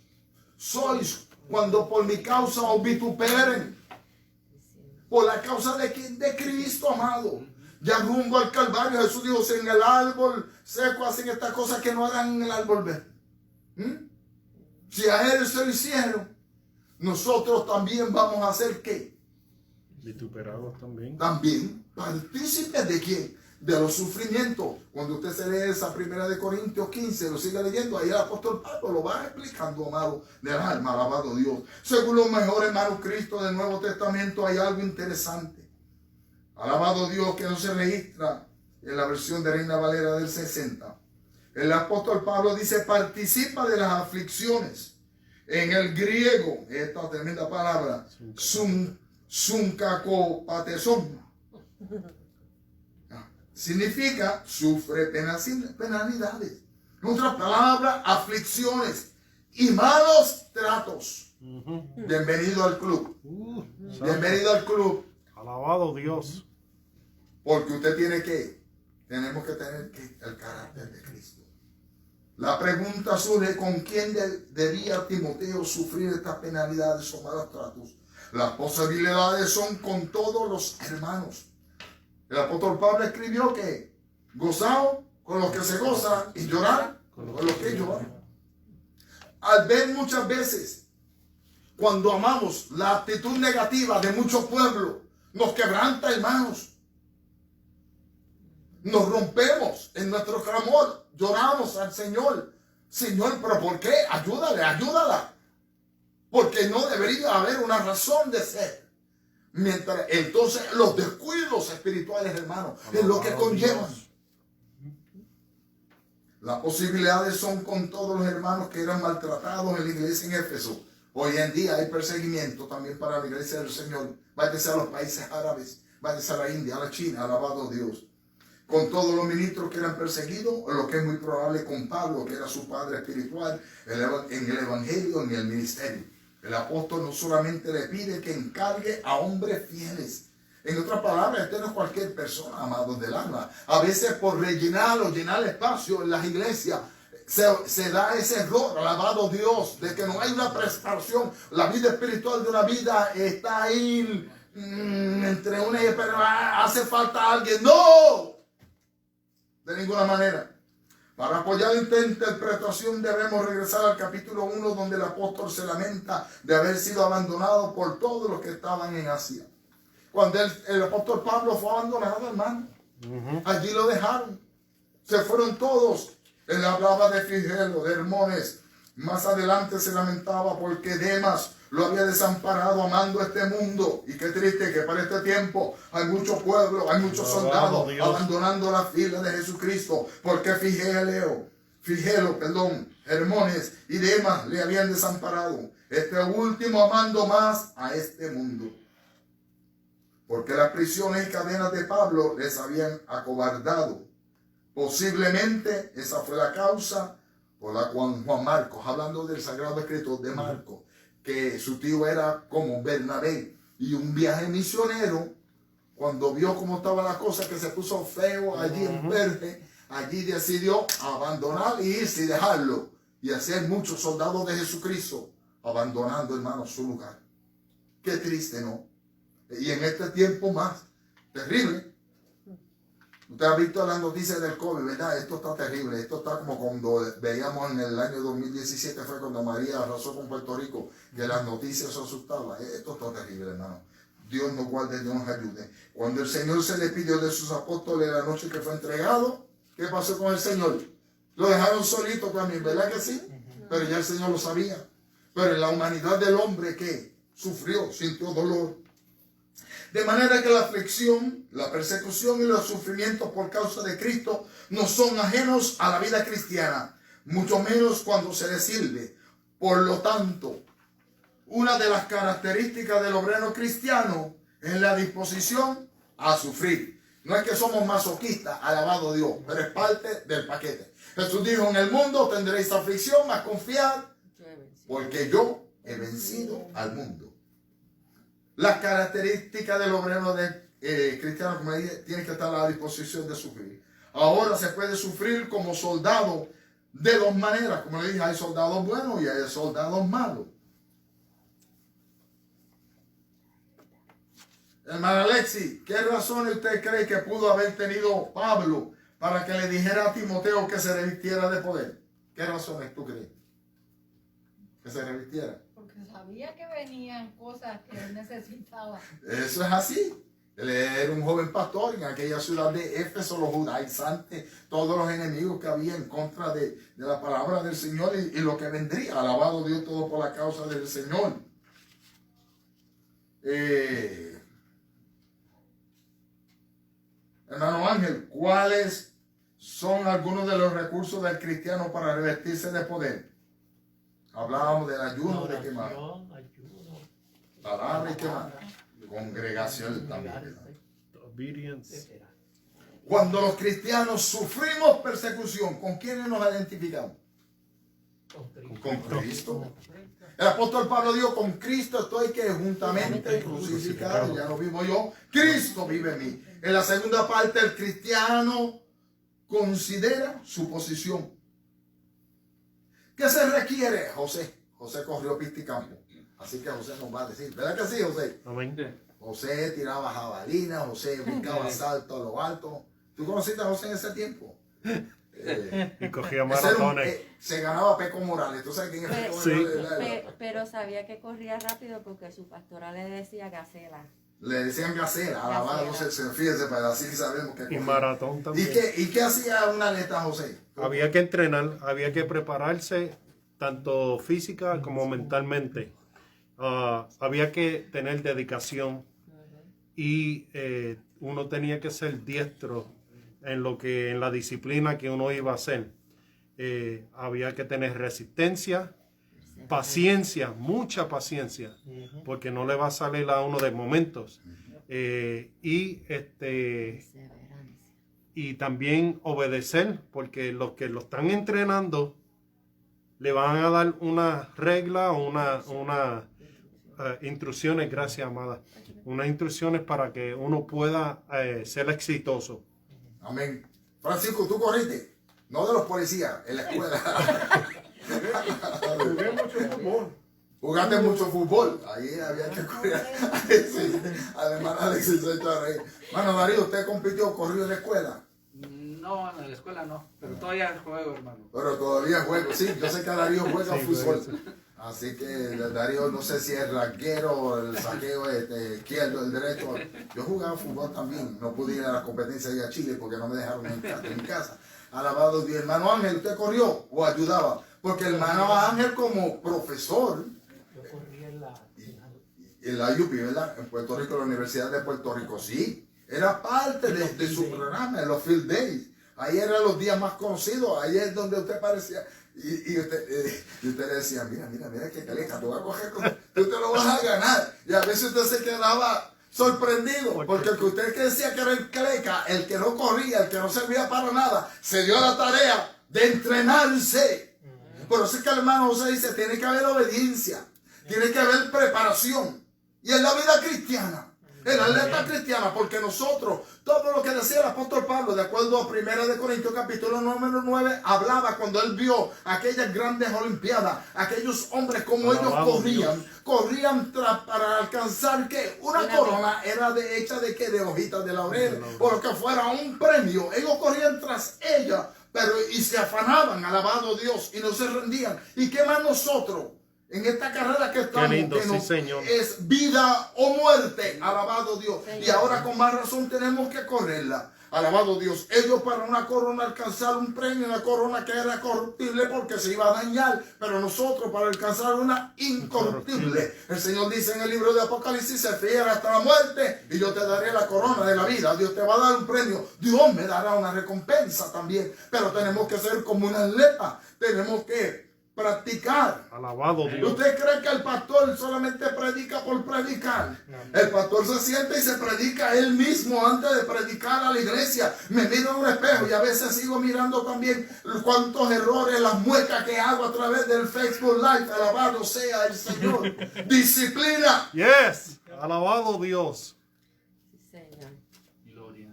sois cuando por mi causa os vituperen. Por la causa de Cristo, amado. Ya rumbo al Calvario, Jesús dijo: si en el árbol seco hacen estas cosas, que no hagan en el árbol verde. Si a él se lo hicieron, nosotros también vamos a hacer ¿qué? Vituperados también. También partícipes de quién? De los sufrimientos. Cuando usted se lee esa 1 Corintios 15, lo sigue leyendo, ahí el apóstol Pablo lo va explicando, amado, del alma. Alabado Dios. Según los mejores manuscritos del Nuevo Testamento, hay algo interesante. Alabado Dios, que no se registra en la versión de Reina Valera del 60. El apóstol Pablo dice: participa de las aflicciones. En el griego, esta tremenda palabra, sunkakopateson, significa sufre penalidades. En otras palabras, aflicciones y malos tratos. Bienvenido al club. Bienvenido al club. Alabado Dios. Porque usted tiene que, tenemos que tener el carácter de Cristo. La pregunta surge: ¿con quién debía Timoteo sufrir estas penalidades o malos tratos? Las posibilidades son con todos los hermanos. El apóstol Pablo escribió que gozado con los que se gozan y llorar con los que lloran. Al ver muchas veces, cuando amamos, la actitud negativa de muchos pueblos, nos quebranta, hermanos. Nos rompemos en nuestro clamor, lloramos al Señor. Señor, ¿pero por qué? Ayúdale, ayúdala. Porque no debería haber una razón de ser. Mientras, entonces, los descuidos espirituales, hermanos, es lo que conllevan. Las posibilidades son con todos los hermanos que eran maltratados en la iglesia en Éfeso. Hoy en día hay perseguimiento también para la iglesia del Señor. Váyase a los países árabes, váyase a la India, a la China, alabado Dios. Con todos los ministros que eran perseguidos, o lo que es muy probable con Pablo, que era su padre espiritual, en el evangelio, en el ministerio. El apóstol no solamente le pide que encargue a hombres fieles, En otras palabras, este no es cualquier persona, amados del alma. A veces por rellenar o llenar espacio en las iglesias, se da ese error, alabado Dios, de que no hay una preparación. La vida espiritual de una vida está ahí entre una y pero hace falta alguien. ¡No! De ninguna manera. Para apoyar esta interpretación debemos regresar al capítulo 1, donde el apóstol se lamenta de haber sido abandonado por todos los que estaban en Asia. Cuando el apóstol Pablo fue abandonado, hermano, allí lo dejaron. Se fueron todos. Él hablaba de Figelo, de Hermones. Más adelante se lamentaba porque Demas lo había desamparado amando este mundo. Y qué triste que para este tiempo hay mucho pueblo, hay muchos soldados abandonando la fila de Jesucristo. Porque Figelo, Hermones y Demas le habían desamparado. Este último amando más a este mundo. Porque las prisiones y cadenas de Pablo les habían acobardado. Posiblemente esa fue la causa por la cual Juan Marcos, hablando del Sagrado Escrito de Marcos, que su tío era como Bernabé, y un viaje misionero, cuando vio cómo estaba la cosa, que se puso feo allí en Perge, allí decidió abandonar y irse y dejarlo, y hacer muchos soldados de Jesucristo, abandonando, hermano, su lugar. Qué triste, ¿no? Y en este tiempo más terrible. Usted ha visto las noticias del COVID, ¿verdad? Esto está terrible. Esto está como cuando veíamos en el año 2017, fue cuando María arrasó con Puerto Rico, que las noticias se asustaban. Esto está terrible, hermano. Dios nos guarde, Dios nos ayude. Cuando el Señor se despidió de sus apóstoles la noche que fue entregado, ¿qué pasó con el Señor? Lo dejaron solito también, ¿verdad que sí? Pero ya el Señor lo sabía. Pero en la humanidad del hombre, ¿qué? Sufrió, sintió dolor. De manera que la aflicción, la persecución y los sufrimientos por causa de Cristo no son ajenos a la vida cristiana, mucho menos cuando se le sirve. Por lo tanto, una de las características del obrero cristiano es la disposición a sufrir. No es que somos masoquistas, alabado Dios, pero es parte del paquete. Jesús dijo, en el mundo tendréis aflicción, mas confiad, porque yo he vencido al mundo. Las características del obrero cristiano, como dije, tiene que estar a la disposición de sufrir. Ahora se puede sufrir como soldado de dos maneras. Como le dije, hay soldados buenos y hay soldados malos. Hermana Alexi, ¿qué razones usted cree que pudo haber tenido Pablo para que le dijera a Timoteo que se revistiera de poder? ¿Qué razones tú crees que se revistiera? Sabía que venían cosas que él necesitaba. Eso es así. Él era un joven pastor en aquella ciudad de Éfeso, los judaizantes, todos los enemigos que había en contra de la palabra del Señor y lo que vendría. Alabado Dios todo por la causa del Señor. Hermano Ángel, ¿cuáles son algunos de los recursos del cristiano para revestirse de poder? Hablábamos del ayuno, de qué más. Palabra y qué más. Congregación también. Obedience. Cuando los cristianos sufrimos persecución, ¿con quiénes nos identificamos? Con Cristo. El apóstol Pablo dijo, con Cristo estoy que juntamente crucificado, ya no vivo yo, Cristo vive en mí. En la segunda parte, el cristiano considera su posición. ¿Qué se requiere? José corrió pista y campo. Así que José nos va a decir, ¿verdad que sí, José? Amén. José tiraba jabalina, José brincaba salto a lo alto. ¿Tú conociste a José en ese tiempo? Y cogía maratones. Se ganaba Peco Morales. ¿Tú sabes quién es Peco Morales? Pero sabía que corría rápido porque su pastora le decía gacela. Le decían gacela, alabado, fíjese, para así sabemos que corría. Y maratón también. ¿Y qué hacía una atleta, José? Había que entrenar, había que prepararse tanto física como mentalmente. Había que tener dedicación y uno tenía que ser diestro en la disciplina que uno iba a hacer. Había que tener resistencia, paciencia, mucha paciencia, porque no le va a salir a uno de momentos. Y también obedecer, porque los que lo están entrenando le van a dar una regla o instrucciones, gracias, amada. Unas instrucciones para que uno pueda ser exitoso. Amén. Francisco, tú corriste, no de los policías, en la escuela. Jugué mucho fútbol. Jugaste mucho fútbol, ahí había que correr. Sí, además, Alexis se echó a reír. Mano Darío, ¿usted compitió, corrió en la escuela? No, en la escuela no, pero todavía juego, hermano. Pero todavía juego, sí, yo sé que Darío juega Sí, fútbol. juega. Así que Darío, no sé si es ranquero o el saqueo izquierdo, el derecho. Yo jugaba fútbol también, no pude ir a la competencia allá a Chile porque no me dejaron entrar en mi casa. Alabado Dios. Hermano Ángel, ¿usted corrió o ayudaba? Porque el hermano Ángel como profesor Yo corrí en la... en la UPI, ¿verdad? En Puerto Rico, la Universidad de Puerto Rico, sí. Era parte de su programa, en los Field Days. Ahí eran los días más conocidos, ahí es donde usted parecía. Y usted le decía, mira que caleca, tú vas a coger, tú te lo vas a ganar. Y a veces usted se quedaba sorprendido, porque el que usted decía que era el caleca, el que no corría, el que no servía para nada, se dio la tarea de entrenarse. Por eso es que el hermano José dice, tiene que haber obediencia, tiene que haber preparación. Y en la vida cristiana, en la atleta cristiana, porque nosotros, todo lo que decía el apóstol Pablo, de acuerdo a 1 Corintios capítulo número 9, hablaba cuando él vio aquellas grandes olimpiadas, aquellos hombres como ellos corrían para alcanzar que una corona era hecha de qué, de hojitas de laurel, o lo que fuera un premio. Ellos corrían tras ella, pero y se afanaban, alabado Dios, y no se rendían. ¿Y qué más nosotros? En esta carrera que estamos, lindo, que sí, señor. es vida o muerte, alabado Dios. Señor. Y ahora con más razón tenemos que correrla, alabado Dios. Ellos para una corona alcanzar un premio, una corona que era corruptible porque se iba a dañar, pero nosotros para alcanzar una incorruptible. El Señor dice en el libro de Apocalipsis, se fiera hasta la muerte y yo te daré la corona de la vida. Dios te va a dar un premio, Dios me dará una recompensa también, pero tenemos que ser como una atleta, tenemos que practicar. Alabado Dios. ¿Usted cree que el pastor solamente predica por predicar? El pastor se siente y se predica él mismo antes de predicar a la iglesia. Me miro en un espejo y a veces sigo mirando también cuántos errores, las muecas que hago a través del Facebook Live. Alabado sea el Señor. Disciplina. Yes. Alabado Dios. Sí, Señor. Gloria.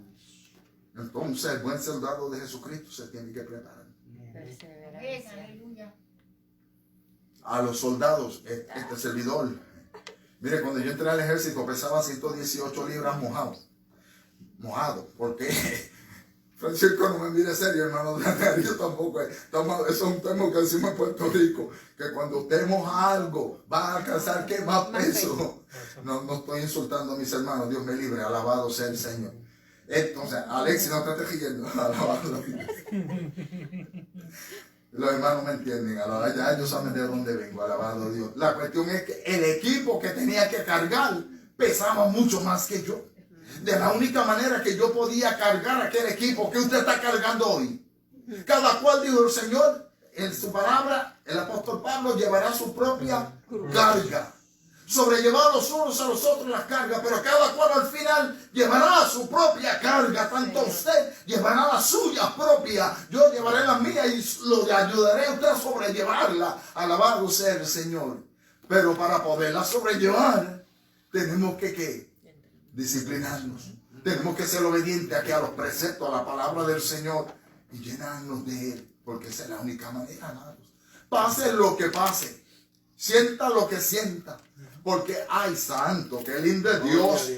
Entonces el buen soldado de Jesucristo se tiene que preparar. Perseverancia. Aleluya. A los soldados, este servidor. Mire, cuando yo entré al ejército pesaba 118 libras mojado, porque Francisco no me mire serio, hermano, yo tampoco, eso es un tema que decimos en Puerto Rico, que cuando usted moja algo, va a alcanzar ¿qué? Más peso. No estoy insultando a mis hermanos, Dios me libre, alabado sea el Señor. Entonces, Alexis, no te estés riendo, alabado Dios. Los hermanos me entienden, ya ellos saben de dónde vengo, alabado Dios. La cuestión es que el equipo que tenía que cargar pesaba mucho más que yo. De la única manera que yo podía cargar aquel equipo que usted está cargando hoy. Cada cual, dijo el Señor, en su palabra, el apóstol Pablo llevará su propia carga. Sobrellevar los unos a los otros las cargas, pero cada cual al final llevará su propia carga. Tanto usted llevará la suya propia, yo llevaré la mía y lo ayudaré a usted a sobrellevarla. Alabado sea el Señor. Pero para poderla sobrellevar, tenemos que ¿qué? Disciplinarnos. Tenemos que ser obedientes aquí a los preceptos, a la palabra del Señor y llenarnos de Él, porque esa es la única manera, amados. Pase lo que pase, sienta lo que sienta. Porque hay santo, que lindo es Dios.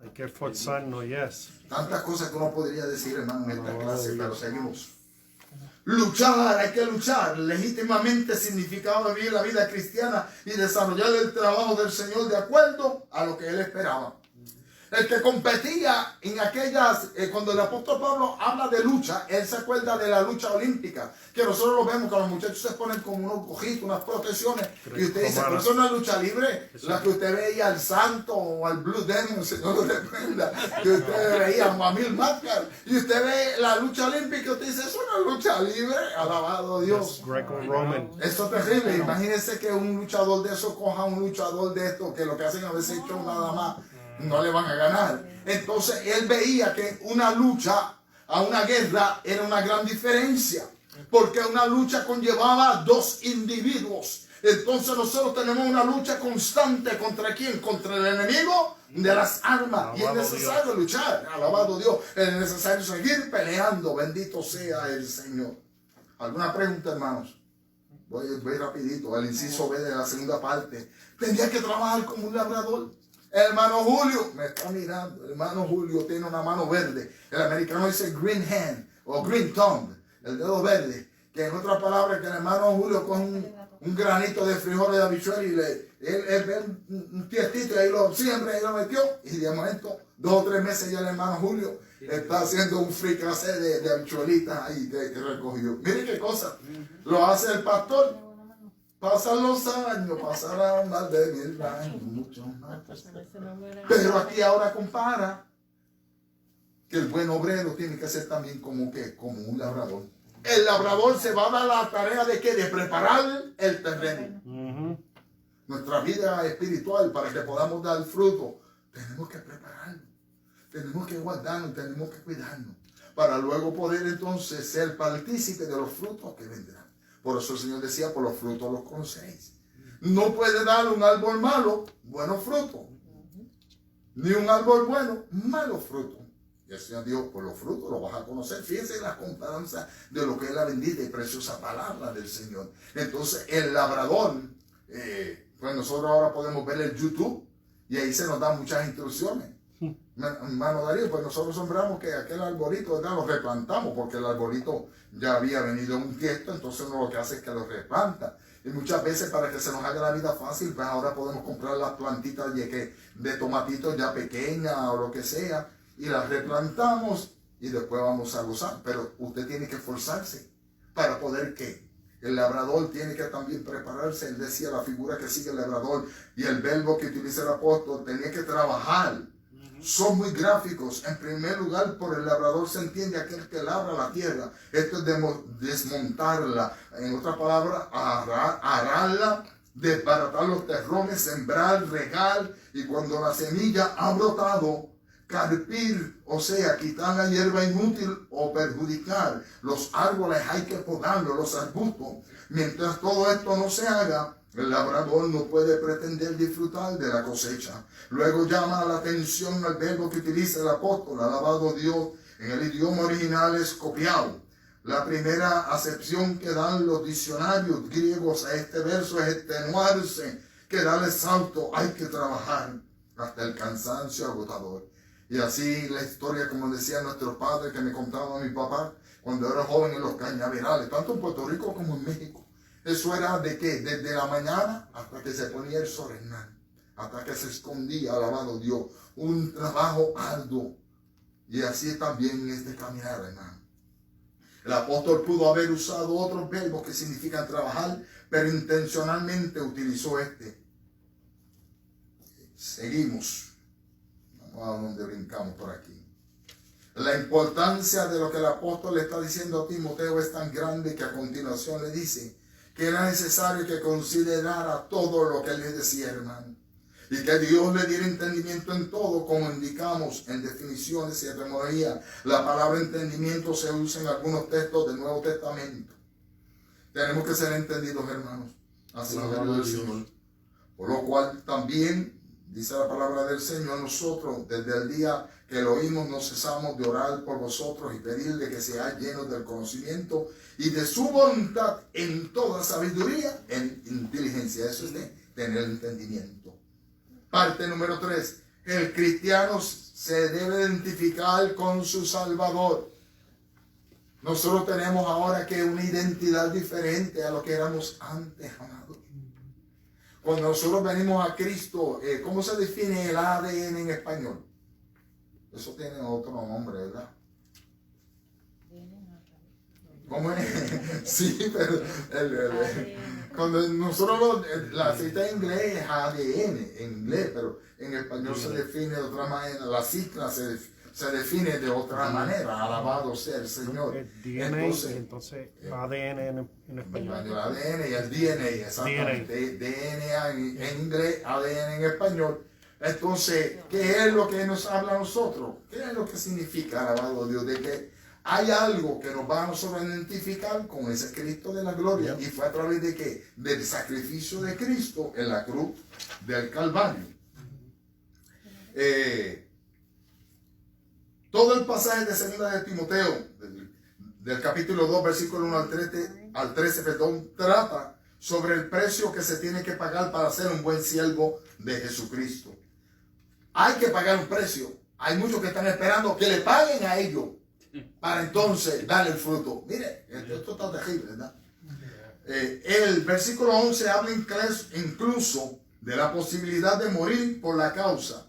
Hay que esforzarnos, yes. Tantas cosas que uno podría decir, hermano, en esta clase, pero seguimos. Luchar, hay que luchar. Legítimamente significaba vivir la vida cristiana y desarrollar el trabajo del Señor de acuerdo a lo que Él esperaba. El que competía en aquellas, cuando el apóstol Pablo habla de lucha, él se acuerda de la lucha olímpica, que nosotros lo vemos, que los muchachos se ponen como unos cojitos, unas protecciones, y usted dice, pero eso no es lucha libre, la que usted veía al Santo o al Blue Demon, si no lo recuerda, que usted veía a Mil Máscar, y usted ve la lucha olímpica, y usted dice, eso no es lucha libre, alabado Dios. Greco-Roman. Eso es terrible. Imagínense que un luchador de eso coja a un luchador de esto, que lo que hacen a veces show nada más, no le van a ganar. Entonces él veía que una lucha a una guerra era una gran diferencia, porque una lucha conllevaba dos individuos Entonces nosotros tenemos una lucha constante ¿contra quién? Contra el enemigo de las almas. Y es necesario luchar, alabado Dios. Es necesario seguir peleando. Bendito sea el Señor. ¿Alguna pregunta, hermanos? Voy rapidito. El inciso B de la segunda parte. Tendría que trabajar como un labrador. El hermano Julio me está mirando. El hermano Julio tiene una mano verde. El americano dice green hand o green thumb, el dedo verde. Que en otras palabras, que el hermano Julio coge un granito de frijoles de habichuela y él ve un tiestito y ahí lo siembra y lo metió. Y de momento, 2 o 3 meses ya el hermano Julio está haciendo un fricasé de habichuelitas ahí que recogió. Miren qué cosa. Lo hace el pastor. Pasan los años, pasarán más de 1000 años, muchos más. Pero aquí ahora compara que el buen obrero tiene que ser también como un labrador. El labrador se va a dar la tarea de ¿qué? De preparar el terreno. Nuestra vida espiritual, para que podamos dar fruto, tenemos que prepararlo. Tenemos que guardarnos, tenemos que cuidarnos, para luego poder entonces ser partícipe de los frutos que vendrán. Por eso el Señor decía, por los frutos los conocéis. No puede dar un árbol malo buenos frutos, ni un árbol bueno malos frutos. Y el Señor dijo, por los frutos los vas a conocer. Fíjense la comparanza de lo que es la bendita y preciosa palabra del Señor. Entonces el labrador, pues nosotros ahora podemos ver el YouTube y ahí se nos dan muchas instrucciones. Hermano Darío, pues nosotros sembramos que aquel arbolito, ¿verdad? Lo replantamos porque el arbolito ya había venido un tiesto, entonces uno lo que hace es que lo replanta. Y muchas veces para que se nos haga la vida fácil, pues ahora podemos comprar las plantitas de tomatitos ya pequeñas o lo que sea, y las replantamos y después vamos a gozar. Pero usted tiene que esforzarse para poder ¿qué? El labrador tiene que también prepararse. Él decía la figura que sigue el labrador y el verbo que utiliza el apóstol, tenía que trabajar. Son muy gráficos. En primer lugar, por el labrador se entiende aquel que labra la tierra. Esto es desmontarla. En otra palabra, ararla, desbaratar los terrones, sembrar, regar. Y cuando la semilla ha brotado, carpir, o sea, quitar la hierba inútil o perjudicar. Los árboles hay que podarlos, los arbustos. Mientras todo esto no se haga, el labrador no puede pretender disfrutar de la cosecha. Luego llama la atención al verbo que utiliza el apóstol, alabado Dios, en el idioma original es copiado. La primera acepción que dan los diccionarios griegos a este verso es extenuarse, que darle salto, hay que trabajar hasta el cansancio agotador. Y así la historia, como decía nuestro padre, que me contaba mi papá, cuando era joven en los cañaverales, tanto en Puerto Rico como en México. Eso era de qué, desde la mañana hasta que se ponía el sol, hermano, hasta que se escondía, alabado Dios, un trabajo arduo. Y así también en este caminar, hermano. El apóstol pudo haber usado otros verbos que significan trabajar, pero intencionalmente utilizó este. Seguimos. Vamos a donde brincamos por aquí. La importancia de lo que el apóstol le está diciendo a Timoteo es tan grande que a continuación le dice que era necesario que considerara todo lo que él le decía, hermano. Y que Dios le diera entendimiento en todo, como indicamos en definiciones y etimología. La palabra entendimiento se usa en algunos textos del Nuevo Testamento. Tenemos que ser entendidos, hermanos. Así lo dijo el Señor. Por lo cual también, dice la palabra del Señor, nosotros desde el día que lo oímos no cesamos de orar por vosotros y pedirle que seáis llenos del conocimiento y de su voluntad en toda sabiduría, en inteligencia. Eso es de tener entendimiento. Parte número 3. El cristiano se debe identificar con su Salvador. Nosotros tenemos ahora que una identidad diferente a lo que éramos antes, amados. Cuando nosotros venimos a Cristo, ¿cómo se define el ADN en español? Eso tiene otro nombre, ¿verdad? ¿Cómo es? Sí, pero cuando nosotros la cita en inglés es ADN, en inglés, pero en español se define de otra manera. La sigla se define de otra manera. Alabado sea el Señor. El DNA, entonces ADN en español. El ADN y el DNA, exactamente. DNA en inglés, ADN en español. Entonces, ¿qué es lo que nos habla a nosotros? ¿Qué es lo que significa, alabado Dios? De que hay algo que nos va a nosotros a identificar con ese Cristo de la gloria. Y fue a través de qué? Del sacrificio de Cristo en la cruz del Calvario. Todo el pasaje de segunda de Timoteo, del capítulo 2, versículo 1 al 13, trata sobre el precio que se tiene que pagar para ser un buen siervo de Jesucristo. Hay que pagar un precio. Hay muchos que están esperando que le paguen a ellos para entonces darle el fruto. Mire, esto está terrible, ¿verdad? El versículo 11 habla incluso de la posibilidad de morir por la causa.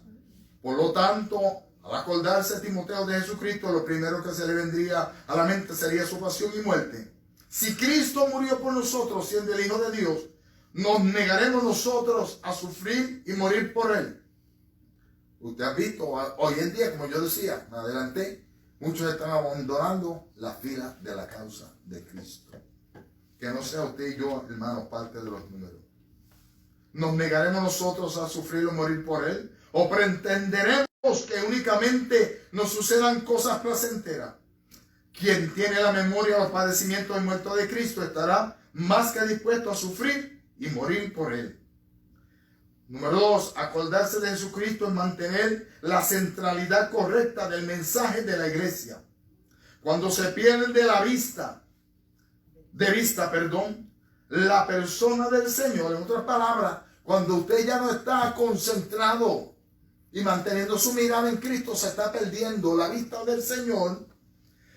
Por lo tanto, al acordarse Timoteo de Jesucristo, lo primero que se le vendría a la mente sería su pasión y muerte. Si Cristo murió por nosotros, siendo el Hijo de Dios, ¿nos negaremos nosotros a sufrir y morir por Él? Usted ha visto, hoy en día, como yo decía, me adelanté, muchos están abandonando la fila de la causa de Cristo. Que no sea usted y yo, hermanos, parte de los números. ¿Nos negaremos nosotros a sufrir o morir por Él? ¿O pretenderemos que únicamente nos sucedan cosas placenteras? Quien tiene la memoria de los padecimientos y muertos de Cristo estará más que dispuesto a sufrir y morir por Él. Número 2, acordarse de Jesucristo es mantener la centralidad correcta del mensaje de la iglesia. Cuando se pierde de vista, la persona del Señor, en otras palabras, cuando usted ya no está concentrado y manteniendo su mirada en Cristo, se está perdiendo la vista del Señor,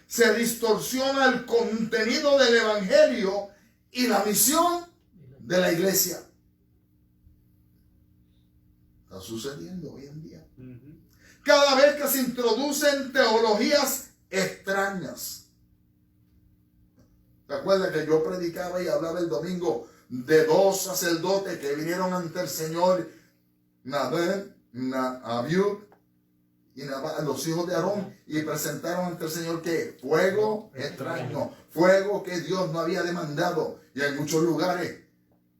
se distorsiona el contenido del Evangelio y la misión de la iglesia. Está sucediendo hoy en día. Cada vez que se introducen teologías extrañas. ¿Te acuerdas que yo predicaba y hablaba el domingo de dos sacerdotes que vinieron ante el Señor, Nadab, Abiud y los hijos de Aarón, y presentaron ante el Señor que fuego extraño, fuego que Dios no había demandado? Y hay muchos lugares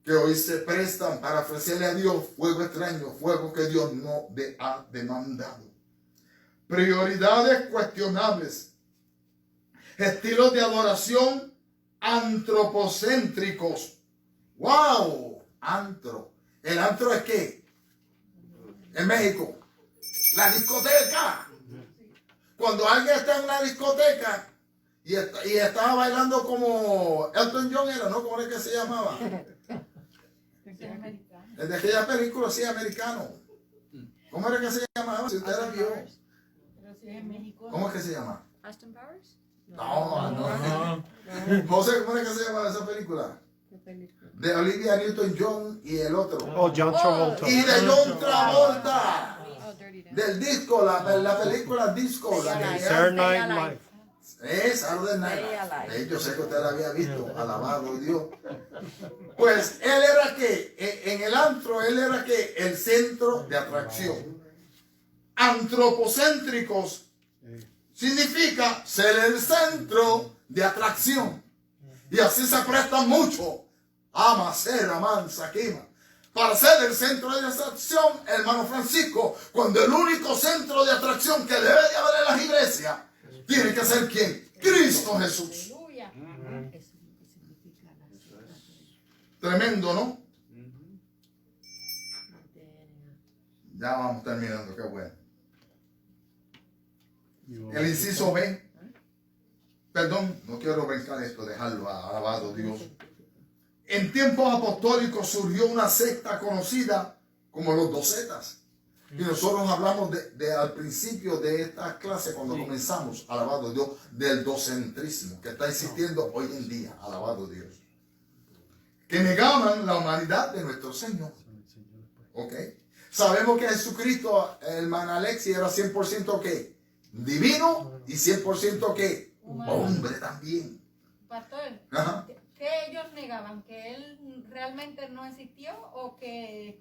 que hoy se prestan para ofrecerle a Dios fuego extraño, fuego que Dios no ha demandado. Prioridades cuestionables, estilos de adoración antropocéntricos. ¡Wow! Antro. ¿El antro es qué? En México. La discoteca. Cuando alguien está en una discoteca y estaba bailando como Elton John era, ¿no? ¿Cómo es que se llamaba? El de aquella película, sí, americano. ¿Cómo era que se llamaba? Si usted la vio. Pero si es en México. ¿Cómo es que se llama? ¿Austin Powers? No. José, ¿cómo es que se llama esa película? ¿Qué película? De Olivia Newton-John y el otro. Oh, John Travolta. Y de John Travolta. Oh, Dirty Dancing. Del disco, la película disco. Saturday Night Live. Saturday Night Live. Live. Yo sé que usted la había visto. Alabado Dios. Pues él era que, en el antro, él era que el centro de atracción. Antropocéntricos significa ser el centro de atracción. Y así se presta mucho a Macera, Mansa, Quima. Para ser el centro de atracción, hermano Francisco, cuando el único centro de atracción que debe de haber en las iglesias tiene que ser ¿quién? Cristo Jesús. Aleluya. Tremendo, ¿no? Ya vamos terminando, qué bueno. El inciso B. Perdón, no quiero brincar esto, dejarlo, alabado Dios. En tiempos apostólicos surgió una secta conocida como los docetas. Y nosotros hablamos al principio de esta clase, cuando comenzamos, alabado Dios, del docentrismo que está existiendo hoy en día, alabado Dios. Que negaban la humanidad de nuestro Señor. ¿Ok? Sabemos que Jesucristo, hermana Alexi, era 100% ¿qué? Divino y 100% ¿qué? Hombre también. Pastor, Ajá. ¿qué ellos negaban? ¿Que él realmente no existió o que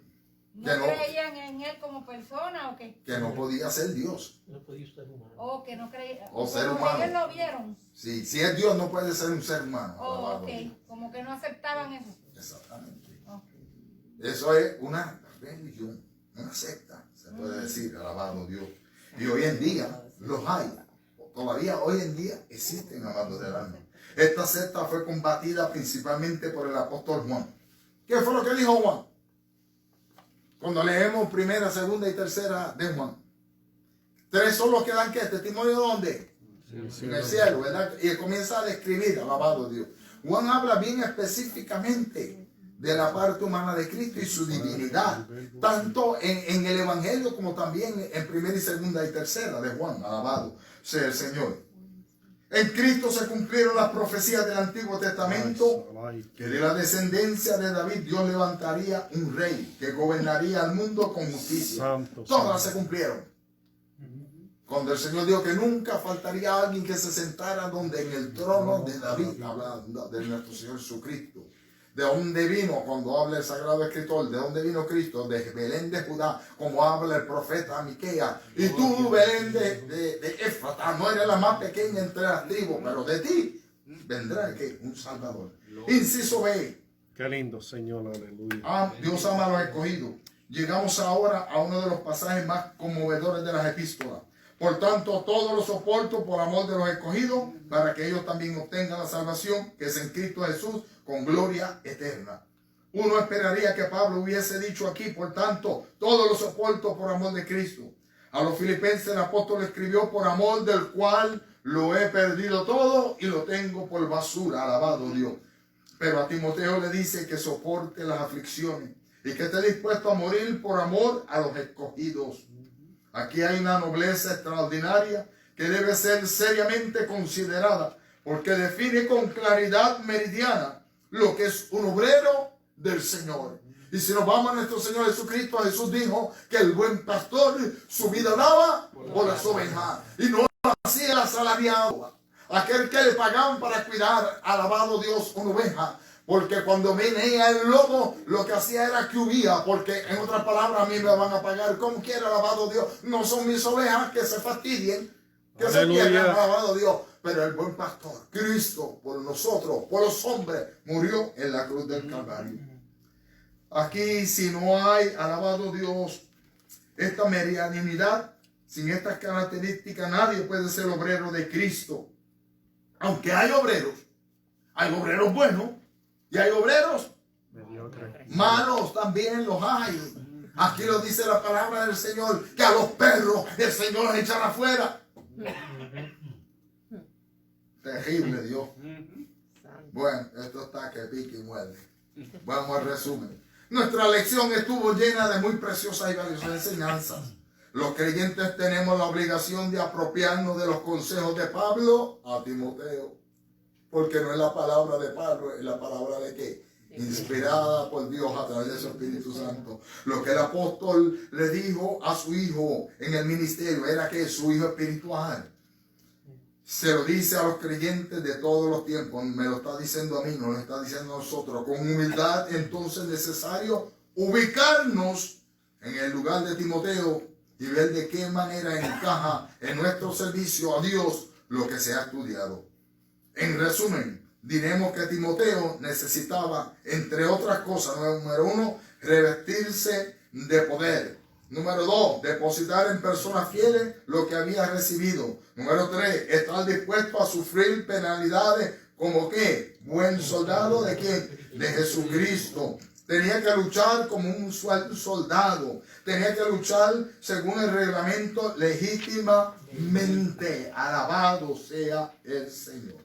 no Que no. creían en él como persona o que Que no podía ser Dios. No podía ser humano. o que no creían O ser como humano. ellos lo vieron? Sí, si es Dios no puede ser un ser humano. Oh, alabado ok, Dios. como que no aceptaban eso. Exactamente. Ok. Eso es una religión, una secta, se puede decir, alabado Dios. Y hoy en día los hay. todavía hoy en día existen, amados del alma. Esta secta fue combatida principalmente por el apóstol Juan. ¿Qué fue lo que dijo Juan? Cuando leemos primera, segunda y tercera de Juan. 3 son los que dan ¿qué? Testimonio ¿dónde? En el cielo, ¿verdad? Y comienza a describir, alabado Dios. Juan habla bien específicamente de la parte humana de Cristo y su divinidad, tanto en el Evangelio como también en primera y segunda y tercera de Juan, alabado sea el Señor. En Cristo se cumplieron las profecías del Antiguo Testamento, que de la descendencia de David Dios levantaría un rey que gobernaría al mundo con justicia. Todas se cumplieron. Cuando el Señor dijo que nunca faltaría alguien que se sentara donde en el trono de David, hablando de nuestro Señor Jesucristo. ¿De dónde vino? Cuando habla el Sagrado Escritor, ¿de dónde vino Cristo? De Belén de Judá, como habla el profeta Miqueas. Y tú, Belén de Éfrata, no eres la más pequeña entre las tribus, pero de ti vendrá ¿qué? Un Salvador. Inciso B. Qué lindo, Señor, aleluya. Dios ama a los escogidos. Llegamos ahora a uno de los pasajes más conmovedores de las epístolas. Por tanto, todo lo soporto por amor de los escogidos, para que ellos también obtengan la salvación que es en Cristo Jesús, con gloria eterna. Uno esperaría que Pablo hubiese dicho aquí, por tanto, todo lo soporto por amor de Cristo. A los filipenses el apóstol escribió, por amor del cual lo he perdido todo y lo tengo por basura, alabado Dios. Pero a Timoteo le dice que soporte las aflicciones y que esté dispuesto a morir por amor a los escogidos. Aquí hay una nobleza extraordinaria que debe ser seriamente considerada, porque define con claridad meridiana lo que es un obrero del Señor. Y si nos vamos a nuestro Señor Jesucristo, Jesús dijo que el buen pastor su vida daba por las ovejas. Y no hacía el asalariado, aquel que le pagaban para cuidar, alabado Dios, una oveja. Porque cuando venía el lobo, lo que hacía era que huía. Porque en otras palabras, a mí me van a pagar como quiera, alabado Dios. No son mis ovejas que se fastidien, que se pierdan, alabado Dios. Pero el buen pastor, Cristo, por nosotros, por los hombres, murió en la cruz del Calvario. Aquí, si no hay, alabado Dios, esta meridianidad, sin estas características, nadie puede ser obrero de Cristo. Aunque hay obreros buenos, y hay obreros malos, también los hay. Aquí lo dice la palabra del Señor, que a los perros el Señor los echará afuera. Terrible, Dios. Bueno, esto está que pique y muerde. Vamos al resumen. Nuestra lección estuvo llena de muy preciosas y valiosas enseñanzas. Los creyentes tenemos la obligación de apropiarnos de los consejos de Pablo a Timoteo. Porque no es la palabra de Pablo, es la palabra de ¿qué? Inspirada por Dios a través de su Espíritu Santo. Lo que el apóstol le dijo a su hijo en el ministerio era que su hijo espiritual. Se lo dice a los creyentes de todos los tiempos. Me lo está diciendo a mí, nos lo está diciendo a nosotros. Con humildad, entonces, es necesario ubicarnos en el lugar de Timoteo y ver de qué manera encaja en nuestro servicio a Dios lo que se ha estudiado. En resumen, diremos que Timoteo necesitaba, entre otras cosas, número 1, revestirse de poder. Número 2, depositar en personas fieles lo que había recibido. Número 3, estar dispuesto a sufrir penalidades como ¿qué? Buen soldado ¿de quién? De Jesucristo. Tenía que luchar como un soldado. Tenía que luchar según el reglamento legítimamente. Alabado sea el Señor.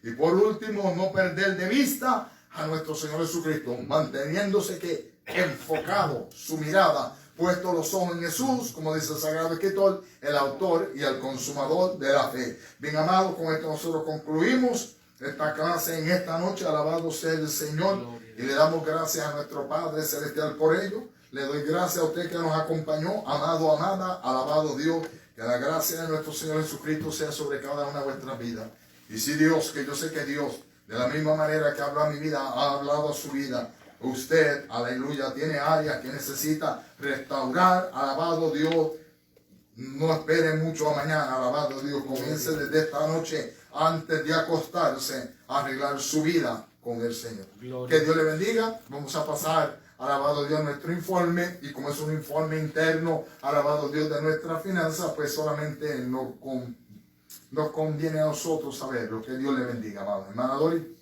Y por último, no perder de vista a nuestro Señor Jesucristo, manteniéndose que enfocado, su mirada, puesto los ojos en Jesús, como dice el Sagrado Escritor, el autor y el consumador de la fe. Bien amados, con esto nosotros concluimos esta clase en esta noche. Alabado sea el Señor. Y le damos gracias a nuestro Padre Celestial por ello. Le doy gracias a usted que nos acompañó, amado, amada, alabado Dios. Que la gracia de nuestro Señor Jesucristo sea sobre cada una de vuestras vidas. Y si Dios, que yo sé que Dios, de la misma manera que habló a mi vida, ha hablado a su vida, usted, aleluya, tiene áreas que necesita restaurar, alabado Dios. No espere mucho a mañana, alabado Dios. Comience desde esta noche, antes de acostarse, a arreglar su vida con el Señor. Que Dios le bendiga. Vamos a pasar, alabado Dios, nuestro informe. Y como es un informe interno, alabado Dios, de nuestra finanza, pues solamente no nos conviene a nosotros saberlo. Que Dios le bendiga, amado. Hermana Dori.